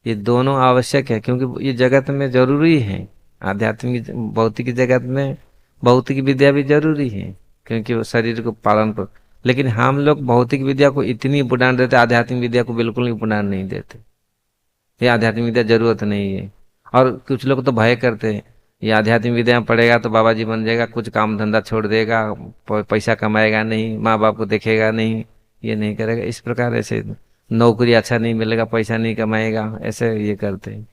ये दोनों आवश्यक है, क्योंकि ये जगत में जरूरी है। आध्यात्मिक भौतिक जगत में भौतिक विद्या भी जरूरी है, क्योंकि वो शरीर को पालन कर। लेकिन हम लोग भौतिक विद्या को इतनी इम्पोर्टेंट देते, आध्यात्मिक विद्या को बिल्कुल इम्पोर्टेंट नहीं देते। ये आध्यात्मिक विद्या जरूरत नहीं है। और कुछ लोग तो भय करते हैं, ये आध्यात्मिक विद्या में पढ़ेगा तो बाबा जी बन जाएगा, कुछ काम धंधा छोड़ देगा, पैसा कमाएगा नहीं, माँ बाप को देखेगा नहीं, ये नहीं करेगा। इस प्रकार ऐसे नौकरी अच्छा नहीं मिलेगा, पैसा नहीं कमाएगा, ऐसे ये करते हैं।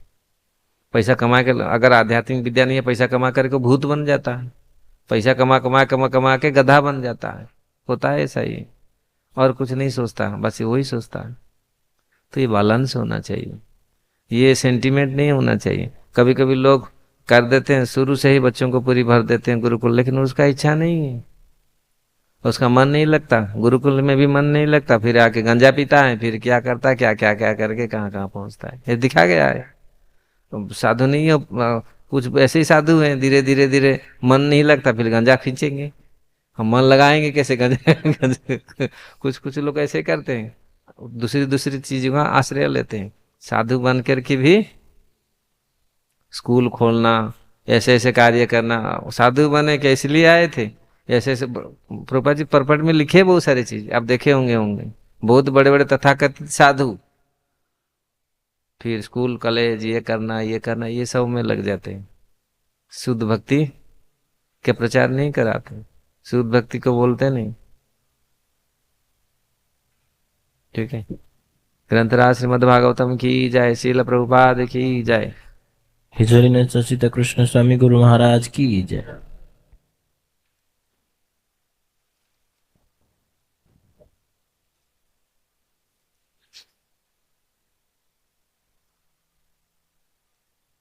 पैसा कमा के, अगर आध्यात्मिक विद्या नहीं है, पैसा कमा करके भूत बन जाता है, पैसा कमा कमा कमा कमा के गधा बन जाता है। होता है ऐसा ही, और कुछ नहीं सोचता, बस वही सोचता है। तो ये बैलेंस होना चाहिए, ये सेंटीमेंट नहीं होना चाहिए। कभी कभी लोग कर देते हैं, शुरू से ही बच्चों को पूरी भर देते हैं गुरुकुल, लेकिन उसका इच्छा नहीं है, उसका मन नहीं लगता, गुरुकुल में भी मन नहीं लगता, फिर आके गंजा पीता है, फिर क्या करता है, क्या क्या क्या करके कहाँ कहाँ पहुँचता है। ये दिखा गया है। तो साधु नहीं हो, कुछ ऐसे ही साधु हैं, धीरे धीरे धीरे मन नहीं लगता, फिर गंजा खींचेंगे। हम मन लगाएंगे कैसे गंजा गंजा कुछ कुछ लोग ऐसे करते हैं, दूसरी दूसरी चीजों का आश्रय लेते हैं। साधु बन करके भी स्कूल खोलना, ऐसे ऐसे कार्य करना। साधु बने क्या इसलिए आए थे? ऐसे ऐसे प्रभुपाद जी परपट में लिखे बहुत सारी चीज, आप देखे होंगे बहुत बड़े बड़े तथाकथित साधु फिर स्कूल कॉलेज ये करना ये सब में लग जाते हैं। शुद्ध भक्ति के प्रचार नहीं कराते, शुद्ध भक्ति को बोलते नहीं। ठीक है, ग्रंथराज श्रीमद् भागवतम की जय, श्रील प्रभुपाद की जय। हिजोरी ने सचित कृष्ण स्वामी गुरु महाराज की जय।